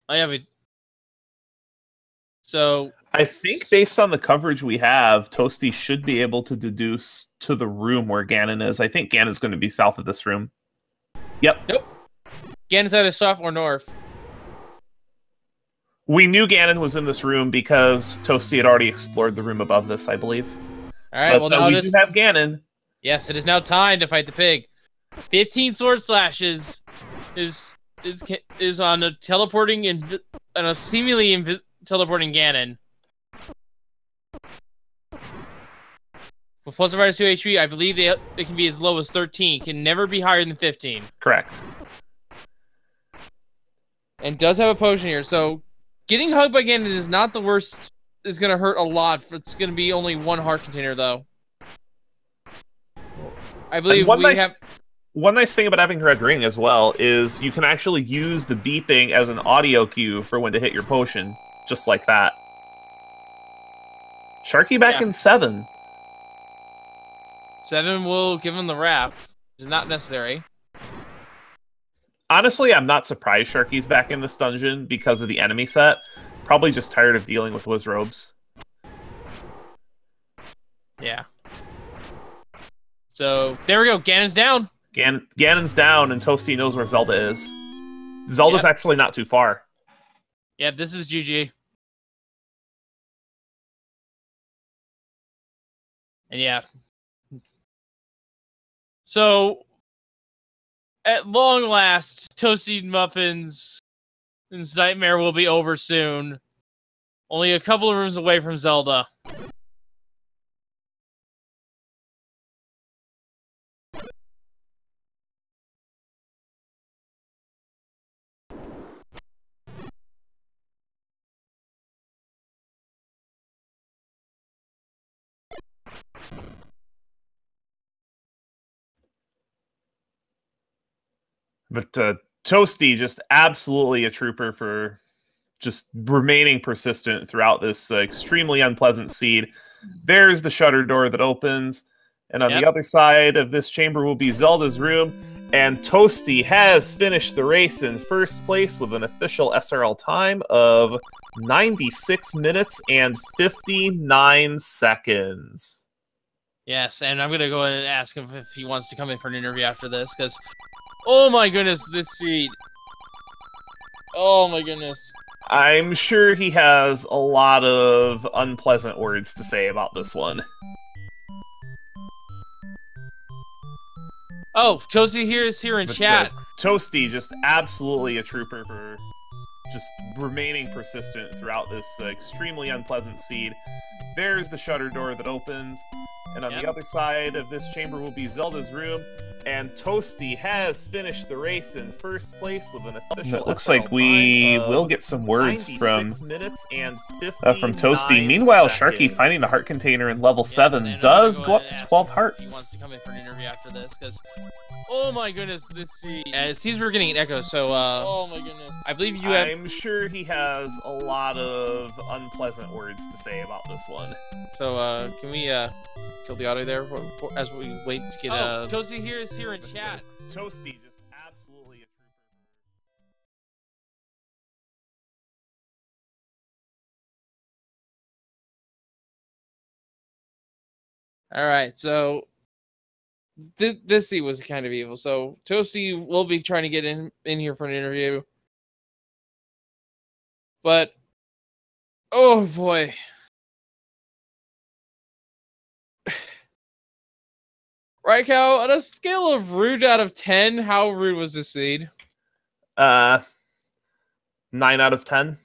I have it. So I think based on the coverage we have, Toasty should be able to deduce to the room where Ganon is. I think Ganon's going to be south of this room. Yep. Nope. Ganon's either south or north. We knew Ganon was in this room because Toasty had already explored the room above this, I believe. All right, but, well, now we do have Ganon. Yes, it is now time to fight the pig. 15 sword slashes is on a teleporting and a seemingly teleporting Ganon. With plus or minus 2 HP, I believe it can be as low as 13. Can never be higher than 15. Correct. And does have a potion here, so getting hugged by Ganon is not the worst. It's going to hurt a lot. It's going to be only 1 heart container, though. I believe one nice thing about having Red Ring as well is you can actually use the beeping as an audio cue for when to hit your potion, just like that. Sharky back in 7. 7 will give him the wrap. It's not necessary. Honestly, I'm not surprised Sharky's back in this dungeon because of the enemy set. Probably just tired of dealing with Wizrobes. Yeah. So, there we go. Ganon's down. Ganon's down, and Toasty knows where Zelda is. Zelda's actually not too far. Yeah, this is GG. And yeah. So, at long last, Toastymuffins' nightmare will be over soon. Only a couple of rooms away from Zelda. But Toasty, just absolutely a trooper for just remaining persistent throughout this extremely unpleasant seed. There's the shutter door that opens, and on the other side of this chamber will be Zelda's room, and Toasty has finished the race in first place with an official SRL time of 96 minutes and 59 seconds. Yes, and I'm going to go ahead and ask him if he wants to come in for an interview after this, because oh my goodness, this seed. Oh my goodness. I'm sure he has a lot of unpleasant words to say about this one. Oh, Toasty is here in chat. Toasty, just absolutely a trooper for just remaining persistent throughout this extremely unpleasant seed. There's the shutter door that opens, and on the other side of this chamber will be Zelda's room, and Toasty has finished the race in first place with an official. It looks like we will get some words from Toasty. Meanwhile, Sharky finding the heart container in level 7 does go up to 12 hearts. He wants to come in for an interview after this, because oh my goodness, this seed. It seems we're getting an echo, so oh my goodness. I believe you have. I'm sure he has a lot of unpleasant words to say about this one. So can we kill the audio there as we wait to get Toasty is here in chat. Toasty, just absolutely a trooper. All right, so this seed was kind of evil. So Toasty will be trying to get in here for an interview, but oh boy. Right, Cal, on a scale of rude out of 10, how rude was this seed? 9 out of 10.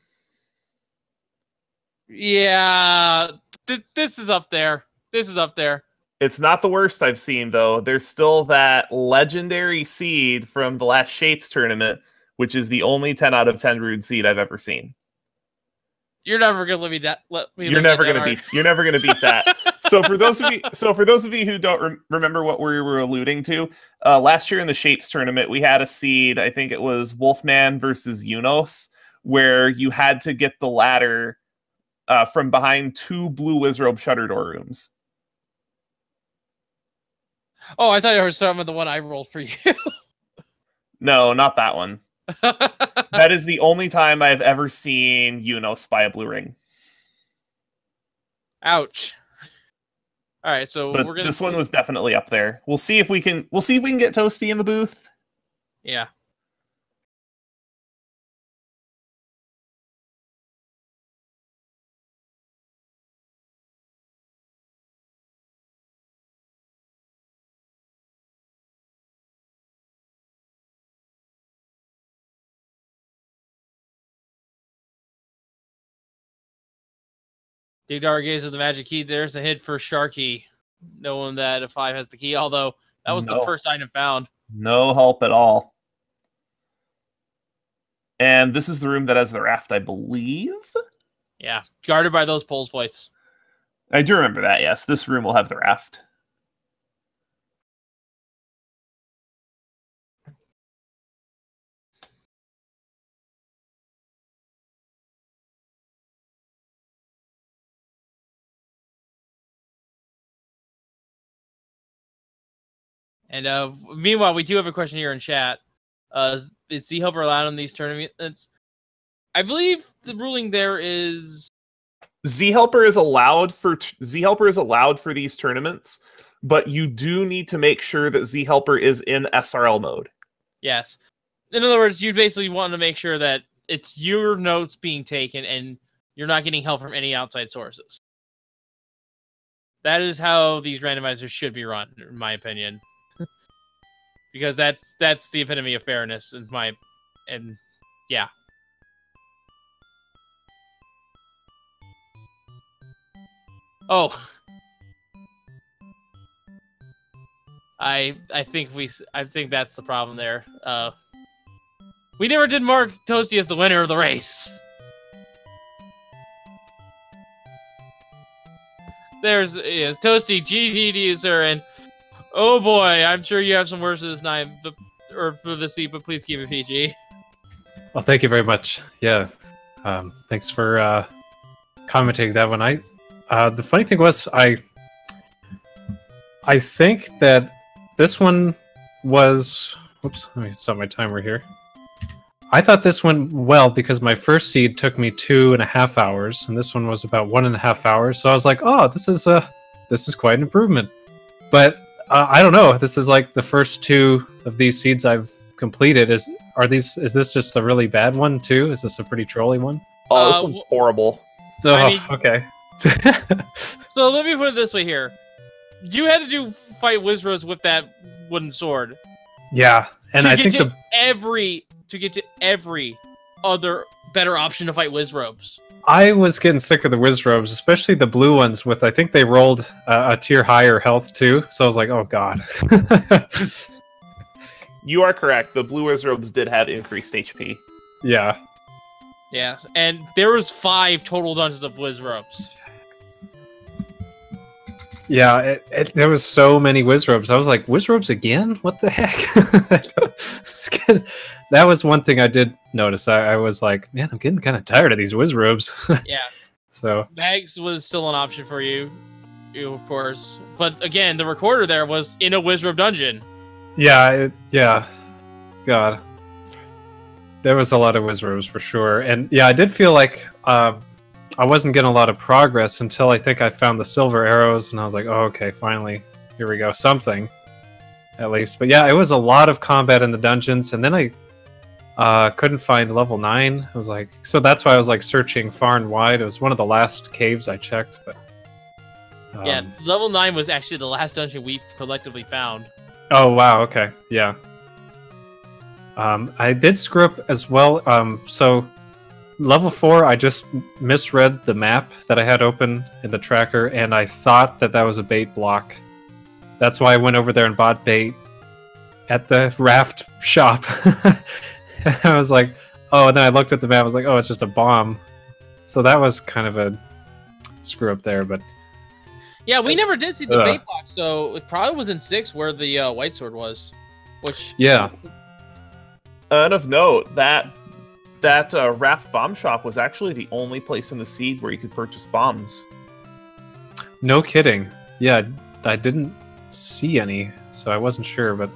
Yeah, this is up there. This is up there. It's not the worst I've seen, though. There's still that legendary seed from the last Shapes tournament, which is the only 10 out of 10 rude seed I've ever seen. You're never gonna let me. You're never gonna beat that. So for those of you who don't remember what we were alluding to, last year in the Shapes tournament, we had a seed. I think it was Wolfman versus Unos, where you had to get the ladder from behind 2 blue Wizrobe shutter door rooms. Oh, I thought you were talking about the one I rolled for you. No, not that one. That is the only time I've ever seen Uno spy a blue ring. Ouch. All right, so But we're gonna. this one was definitely up there. We'll see if we can. We'll see if we can get Toasty in the booth. Yeah. Dig Dark Gaze of the Magic Key. There's a hint for Sharky, knowing that a 5 has the key. Although that was the first item found. No help at all. And this is the room that has the raft, I believe. Yeah, guarded by those poles, voice. I do remember that. Yes, this room will have the raft. And meanwhile, we do have a question here in chat. Is Z Helper allowed in these tournaments? I believe the ruling there is Z Helper is allowed for these tournaments, but you do need to make sure that Z Helper is in SRL mode. Yes. In other words, you basically want to make sure that it's your notes being taken and you're not getting help from any outside sources. That is how these randomizers should be run, in my opinion. Because that's the epitome of fairness yeah. Oh. I think that's the problem there. We never did mark Toasty as the winner of the race. There's Toasty, GGD, sir, and oh boy, I'm sure you have some words for this night, or for the seat, but please keep it PG. Well, thank you very much. Yeah, thanks for commenting that one. The funny thing was, I think that this one was. Whoops, let me stop my timer here. I thought this went well because my first seed took me 2.5 hours, and this one was about 1.5 hours. So I was like, "Oh, this is quite an improvement." But I don't know. This is like the first 2 of these seeds I've completed. Is this just a really bad one too? Is this a pretty trolly one? Oh, this one's horrible. So okay. So let me put it this way here: you had to fight Wizros with that wooden sword. Yeah, and I think to get to every other better option to fight Wizrobes. I was getting sick of the Wizrobes, especially the blue ones. With I think they rolled a tier higher health too, so I was like, oh god. You are correct. The blue Wizrobes did have increased HP. Yeah. Yes, and there was 5 total dungeons of Wizrobes. Yeah, there was so many Wizrobes. I was like, Wizrobes again? What the heck? That was one thing I did notice. I was like, man, I'm getting kind of tired of these Wizrobes. Yeah. So Bags was still an option for you, of course. But again, the recorder there was in a Wizrobe dungeon. Yeah, yeah. God. There was a lot of Wizrobes for sure. And yeah, I did feel like I wasn't getting a lot of progress until I think I found the silver arrows, and I was like, oh, okay, finally, here we go, something, at least. But yeah, it was a lot of combat in the dungeons, and then I couldn't find level 9. I was like, so that's why I was like searching far and wide. It was one of the last caves I checked, but yeah, level 9 was actually the last dungeon we collectively found. Oh wow, okay, yeah. I did screw up as well. So level 4, I just misread the map that I had open in the tracker, and I thought that was a bait block. That's why I went over there and bought bait at the raft shop. I was like, oh, and then I looked at the map, I was like, oh, it's just a bomb. So that was kind of a screw up there, but... Yeah, we never did see the bait block, so it probably was in 6 where the white sword was. Which... Yeah. And of note, that raft bomb shop was actually the only place in the seed where you could purchase bombs. No kidding. Yeah, I didn't see any, so I wasn't sure, but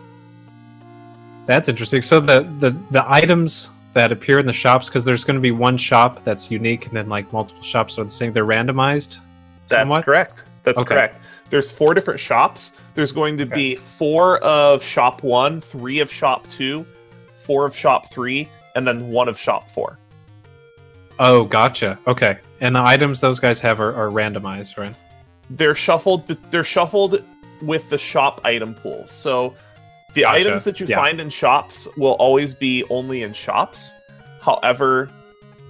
that's interesting. So the items that appear in the shops, because there's going to be one shop that's unique, and then like multiple shops are the same. They're randomized. That's somewhat? correct. That's Okay. correct. There's 4 different shops. There's going to be 4 of shop 1, 3 of shop 2, 4 of shop 3, and then 1 of shop 4. Oh, gotcha. Okay. And the items those guys have are randomized, right? They're shuffled. They're shuffled with the shop item pool. So the Gotcha. items that you find in shops will always be only in shops. However,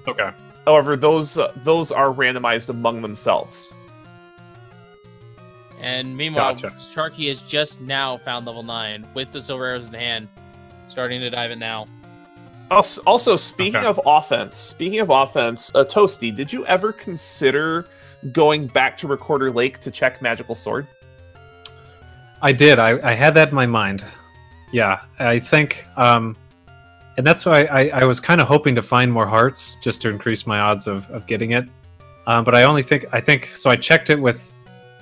Okay. those are randomized among themselves. And meanwhile, Gotcha. Sharky has just now found level 9 with the silver arrows in hand, starting to dive it now. Also, speaking Okay. of offense, Toasty, did you ever consider going back to Recorder Lake to check Magical Sword? I did. I had that in my mind. Yeah, I think, and that's why I was kind of hoping to find more hearts just to increase my odds of getting it. But I think so. I checked it with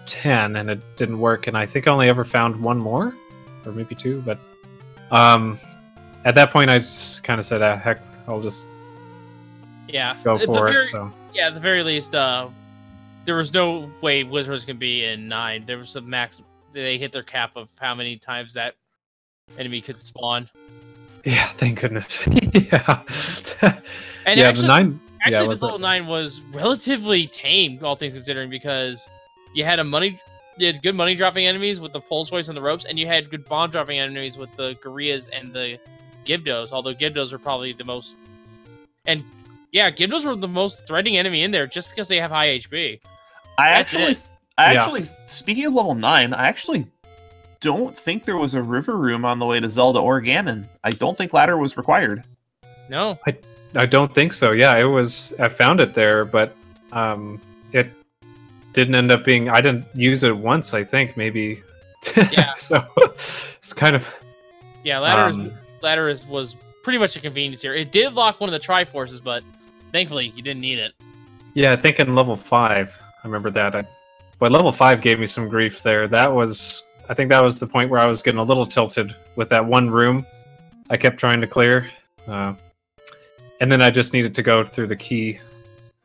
10 and it didn't work, and I think I only ever found 1 more, or maybe 2. But at that point, I just kind of said, "Heck, I'll just Yeah, go at the for very- it." So Yeah, at the very least, there was no way Wizards can be in 9. There was a max. They hit their cap of how many times that enemy could spawn. yeah, thank goodness. Yeah, And yeah. actually, The 9. Actually, yeah, this was it? level 9 was relatively tame, all things considering, because you had good money dropping enemies with the pole choice and the ropes, and you had good bond dropping enemies with the Gorillaz and the Gibdos. Although Gibdos are probably the most, and yeah, Gibdos were the most threatening enemy in there just because they have high HP. I That's actually, speaking of level 9, I actually don't think there was a river room on the way to Zelda or Ganon. I don't think ladder was required. No, I don't think so. Yeah, it was. I found it there, but it didn't end up being. I didn't use it once. I think maybe. Yeah. So it's kind of. yeah, was pretty much a convenience here. It did lock one of the Triforces, but thankfully you didn't need it. Yeah, I think in level 5, I remember that. But level 5 gave me some grief there. I think that was the point where I was getting a little tilted with that one room I kept trying to clear. And then I just needed to go through the key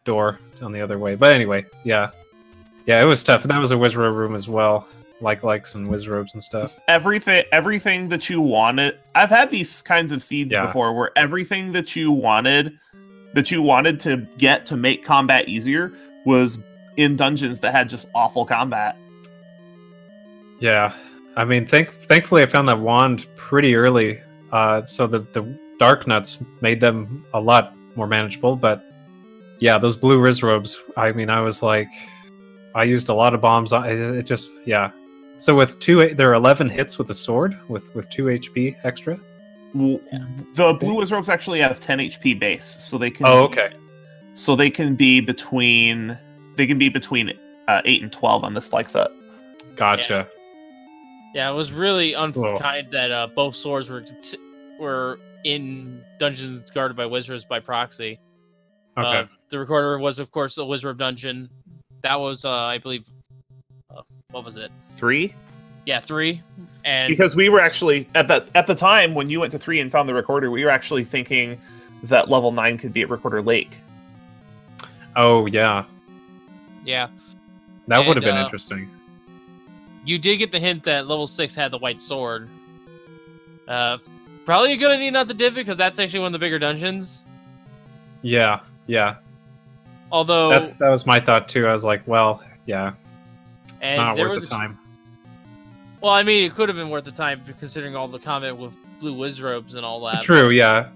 door on the other way. But anyway, yeah. Yeah, it was tough. And that was a Wizrobe room as well. Likes and Wizrobes and stuff. Just everything that you wanted. I've had these kinds of seeds Yeah. before where everything that you wanted to get to make combat easier was in dungeons that had just awful combat. Yeah. I mean, thankfully I found that wand pretty early. So the Dark Nuts made them a lot more manageable. But yeah, those blue Wizrobes, I mean, I was like... I used a lot of bombs. It just... Yeah. So with there are 11 hits with the sword with 2 HP extra. The blue Wizrobes actually have 10 HP base, so they can. Oh, okay. So they can be between 8 and 12 on this flex set. Gotcha. Yeah, it was really Whoa. unkind that both swords were in dungeons guarded by Wizards by proxy. Okay. The Recorder was, of course, a Wizard dungeon. That was, I believe, what was it? 3? Yeah, 3. And Because we were actually at the time when you went to 3 and found the Recorder, we were actually thinking that level 9 could be at Recorder Lake. Oh, yeah. yeah, That would have And, been interesting. you did get the hint that level 6 had the white sword. Probably a good idea not to div it, because that's actually one of the bigger dungeons. Yeah. Yeah. Although, That was my thought too. I was like, well, yeah. It's and not there worth was the time. Well, I mean, it could have been worth the time considering all the combat with blue Wizrobes and all that. True, yeah.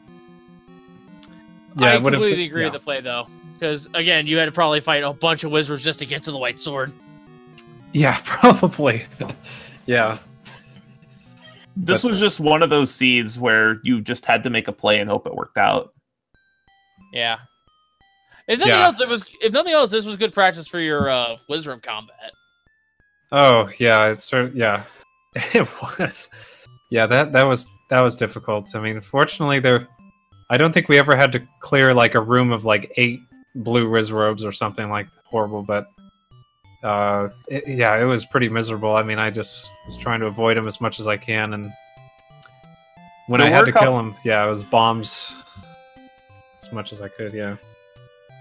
I it would've completely been- agree yeah. with the play, though. Because, again, you had to probably fight a bunch of Wizards just to get to the white sword. Yeah, probably. Yeah. This was just one of those seeds where you just had to make a play and hope it worked out. Yeah. If nothing Yeah. else, this was good practice for your Wizard combat. Oh, yeah, it's sort of, yeah. It was. Yeah, that was difficult. I mean, fortunately I don't think we ever had to clear like a room of like 8 blue Wizrobes or something like horrible, but it was pretty miserable. I mean, I just was trying to avoid him as much as I can, and when There I had were to a kill him, yeah, it was bombs as much as I could, yeah.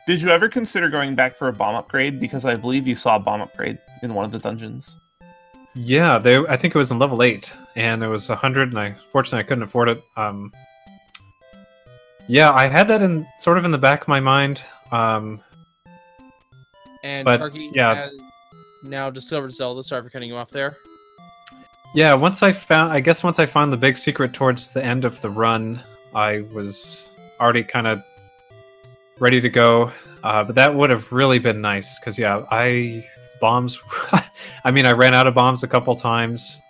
Did you ever consider going back for a bomb upgrade? Because I believe you saw a bomb upgrade in one of the dungeons. Yeah, I think it was in level 8, and it was 100, and fortunately I couldn't afford it. Yeah, I had that in sort of in the back of my mind. And but, Sharky yeah. has now discovered Zelda. Sorry for cutting you off there. Yeah, I guess once I found the big secret towards the end of the run, I was already kind of ready to go. But that would have really been nice, because yeah, bombs. I mean, I ran out of bombs a couple times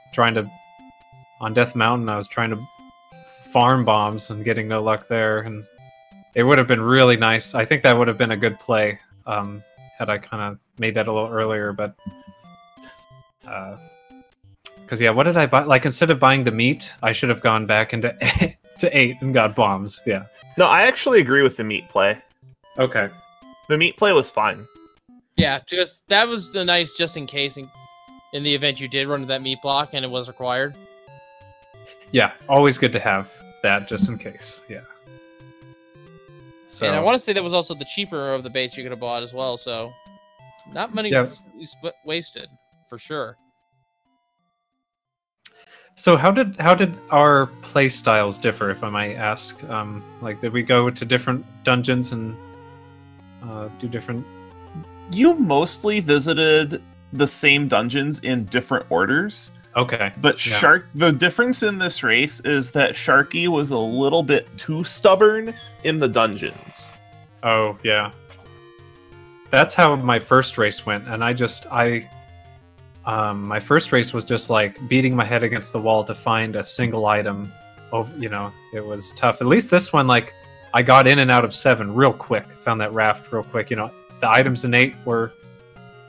on Death Mountain. I was trying to farm bombs and getting no luck there, and it would have been really nice. I think that would have been a good play had I kind of made that a little earlier. But because yeah, what did I buy? Like, instead of buying the meat, I should have gone back into to 8 and got bombs. Yeah. No, I actually agree with the meat play. Okay. The meat play was fine. Yeah, just that was the nice just in case in the event you did run into that meat block and it was required. Yeah, always good to have that just in case. Yeah. So, and I want to say that was also the cheaper of the baits you could have bought as well. So not money wasted for sure. So how did our play styles differ, if I might ask? Like, did we go to different dungeons and do different? You mostly visited the same dungeons in different orders. Okay. But yeah. The difference in this race is that Sharky was a little bit too stubborn in the dungeons. Oh, yeah. That's how my first race went, and my first race was just like beating my head against the wall to find a single item. You know, it was tough. At least this one, like, I got in and out of 7 real quick. Found that raft real quick. You know, the items in 8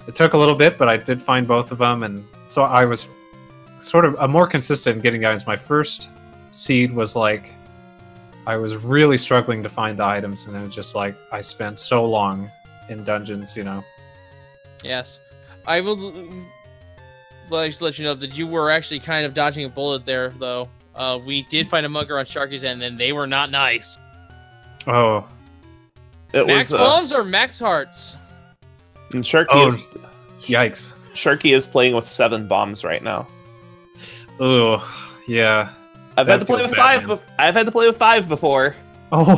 it took a little bit, but I did find both of them, and so I was sort of more consistent in getting items. My first seed was like, I was really struggling to find the items, and it was just like, I spent so long in dungeons, you know. Yes. I will let you know that you were actually kind of dodging a bullet there, though. We did find a mugger on Sharky's end, and they were not nice. Oh. Max bombs or max hearts? And Sharky yikes. Sharky is playing with 7 bombs right now. Oh, yeah. I've had to play with 5. I've had to play with 5 before. Oh.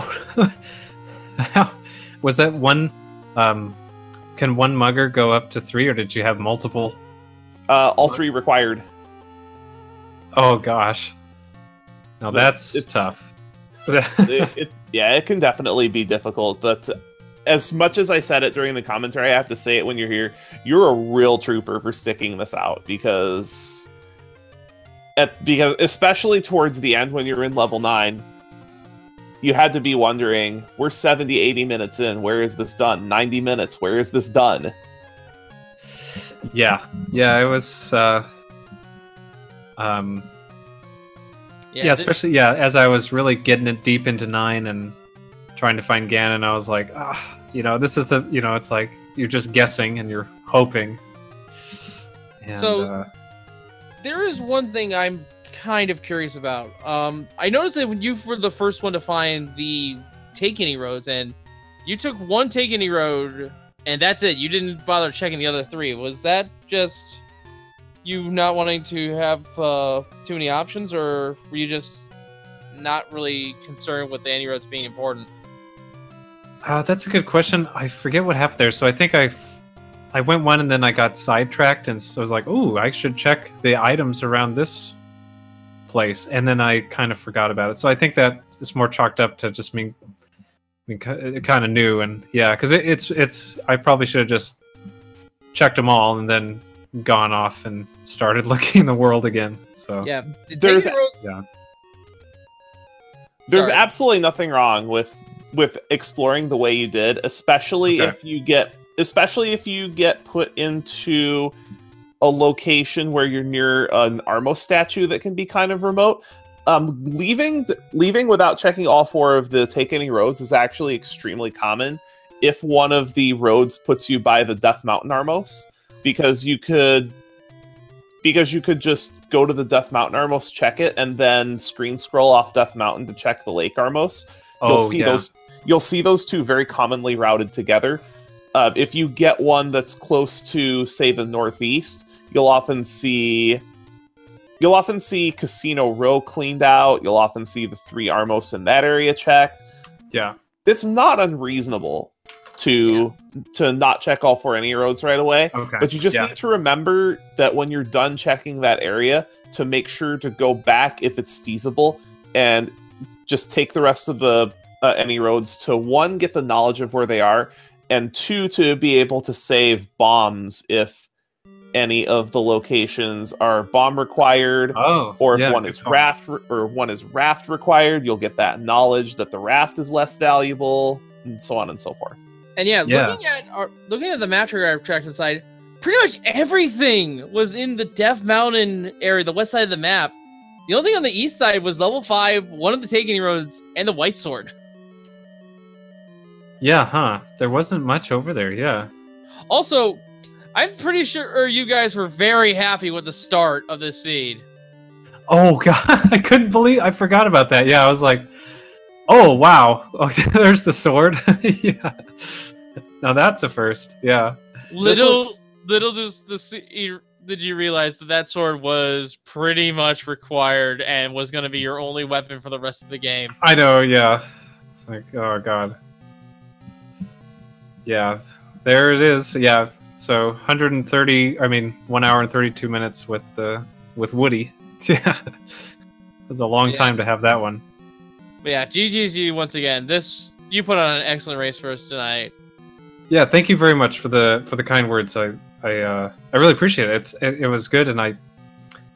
Was that one? Can one mugger go up to 3, or did you have multiple? All 3 required. Oh gosh. No, it's tough. It can definitely be difficult, but as much as I said it during the commentary, I have to say it when you're here. You're a real trooper for sticking this out, because especially towards the end when you're in level 9, you had to be wondering, we're 70, 80 minutes in, where is this done? 90 minutes, where is this done? Yeah, it was especially as I was really getting it deep into 9 and trying to find Ganon, I was like, this is it's like you're just guessing and you're hoping. And, so there is one thing I'm kind of curious about. I noticed that when you were the first one to find the Take Any roads, and you took one Take Any road, and that's it. You didn't bother checking the other 3. Was that just you not wanting to have too many options, or were you just not really concerned with the any roads being important? That's a good question. I forget what happened there. So I think I went one and then I got sidetracked, and so I was like, "Ooh, I should check the items around this place," and then I kind of forgot about it. So I think that is more chalked up to just me kind of new, and yeah, because it's I probably should have just checked them all and then gone off and started looking in the world again. So yeah, there's absolutely nothing wrong with exploring the way you did, especially if you get put into a location where you're near an Armos statue that can be kind of remote. Leaving without checking all 4 of the Take Any roads is actually extremely common if one of the roads puts you by the Death Mountain Armos, because you could just go to the Death Mountain Armos, check it, and then screen scroll off Death Mountain to check the Lake Armos. Oh, yeah. You'll see those two very commonly routed together. If you get one that's close to, say, the northeast, you'll often see Casino Row cleaned out. You'll often see the 3 Armos in that area checked. Yeah. It's not unreasonable to not check all 4 enemy roads right away. Okay. But you just need to remember that when you're done checking that area, to make sure to go back if it's feasible and just take the rest of the enemy roads to, 1, get the knowledge of where they are, and 2, to be able to save bombs if any of the locations are bomb required, or if one is raft required, you'll get that knowledge that the raft is less valuable, and so on and so forth. And looking at the map track inside, pretty much everything was in the Death Mountain area, the west side of the map. The only thing on the east side was level 5, one of the Taken roads, and the White Sword. Yeah, huh? There wasn't much over there, yeah. Also, I'm pretty sure you guys were very happy with the start of this seed. Oh, God, I forgot about that. Yeah, I was like, oh, wow. Oh, there's the sword. Yeah. Now that's a first, yeah. Little did you realize that sword was pretty much required and was going to be your only weapon for the rest of the game. I know, yeah. It's like, oh, God. Yeah, there it is. Yeah, so 1 hour and 32 minutes with Woody. Yeah, it's a long time to have that one. But yeah, GG's you once again. You put on an excellent race for us tonight. Yeah, thank you very much for the kind words. I really appreciate it. It was good, and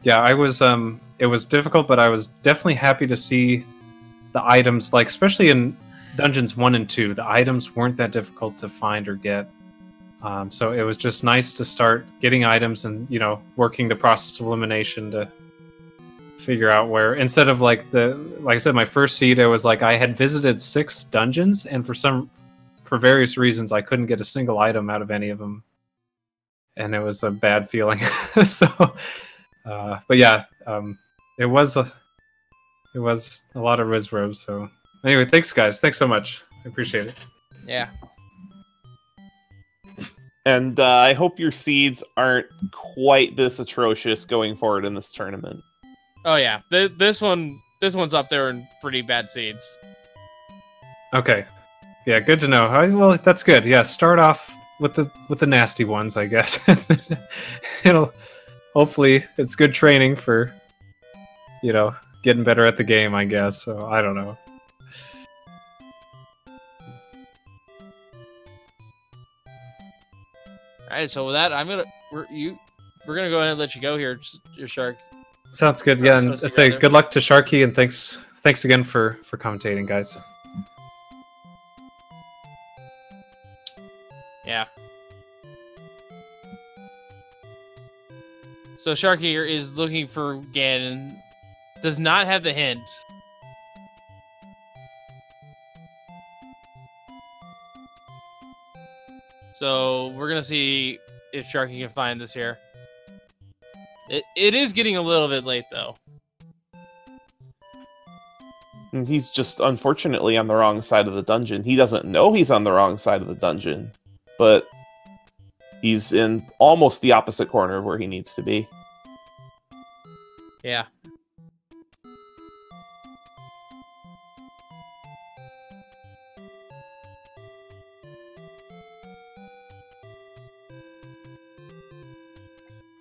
it was difficult, but I was definitely happy to see the items, like especially in Dungeons 1 and 2, the items weren't that difficult to find or get. So it was just nice to start getting items and, working the process of elimination to figure out where, instead of like I said, my first seed, it was like I had visited 6 dungeons, and for various reasons, I couldn't get a single item out of any of them. And it was a bad feeling. But yeah, it was a lot of Rizros, so... Anyway, thanks, guys. Thanks so much. I appreciate it. Yeah. And I hope your seeds aren't quite this atrocious going forward in this tournament. Oh yeah, this one's up there in pretty bad seeds. Okay. Yeah, good to know. Well, that's good. Yeah, start off with the nasty ones, I guess. Hopefully it's good training for, getting better at the game, I guess. So I don't know. Alright, so with that, we're gonna go ahead and let you go here, your Shark. Sounds good. Yeah, and I say good luck to Sharky, and thanks again for commentating, guys. Yeah. So Sharky here is looking for Ganon. Does not have the hint. So we're gonna see if Sharky can find this here. It is getting a little bit late though. And he's just unfortunately on the wrong side of the dungeon. He doesn't know he's on the wrong side of the dungeon, but he's in almost the opposite corner of where he needs to be. Yeah.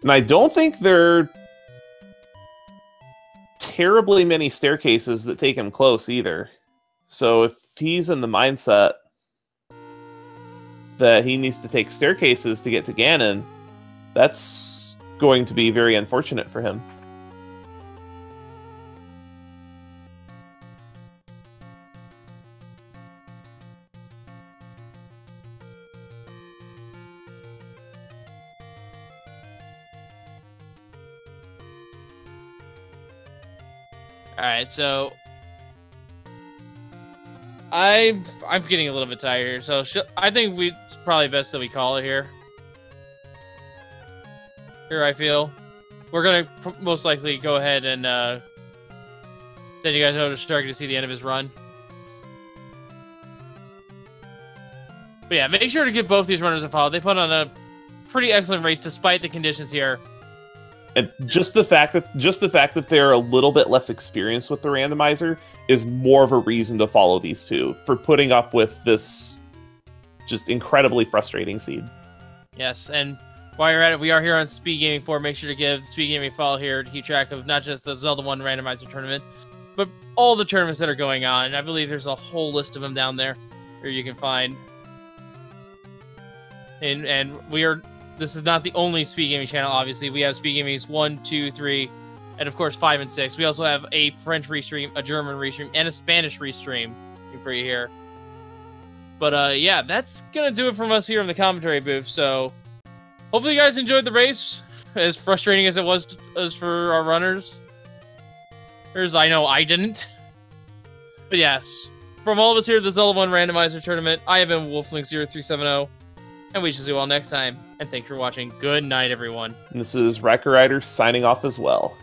And I don't think there are terribly many staircases that take him close either. So if he's in the mindset that he needs to take staircases to get to Ganon, that's going to be very unfortunate for him. Alright, so I'm getting a little bit tired here, so I think it's probably best that we call it here. I feel. We're gonna most likely go ahead and send you guys over to Sharky to see the end of his run. But yeah, make sure to give both these runners a follow. They put on a pretty excellent race despite the conditions here. And just the fact that they're a little bit less experienced with the randomizer is more of a reason to follow these two for putting up with this just incredibly frustrating seed. Yes, and while you're at it, we are here on Speed Gaming 4. Make sure to give Speed Gaming a follow here to keep track of not just the Zelda 1 randomizer tournament, but all the tournaments that are going on. I believe there's a whole list of them down there where you can find. And this is not the only Speed Gaming channel, obviously. We have Speed Gaming's 1, 2, 3, and of course 5 and 6. We also have a French restream, a German restream, and a Spanish restream for you here. But yeah, that's gonna do it from us here in the commentary booth. So hopefully you guys enjoyed the race, as frustrating as it was for our runners. I know I didn't. But yes, from all of us here at the Zelda 1 Randomizer Tournament, I have been Wolflink0370, and we shall see you all next time. And thanks for watching. Good night, everyone. And this is Wrecker Rider signing off as well.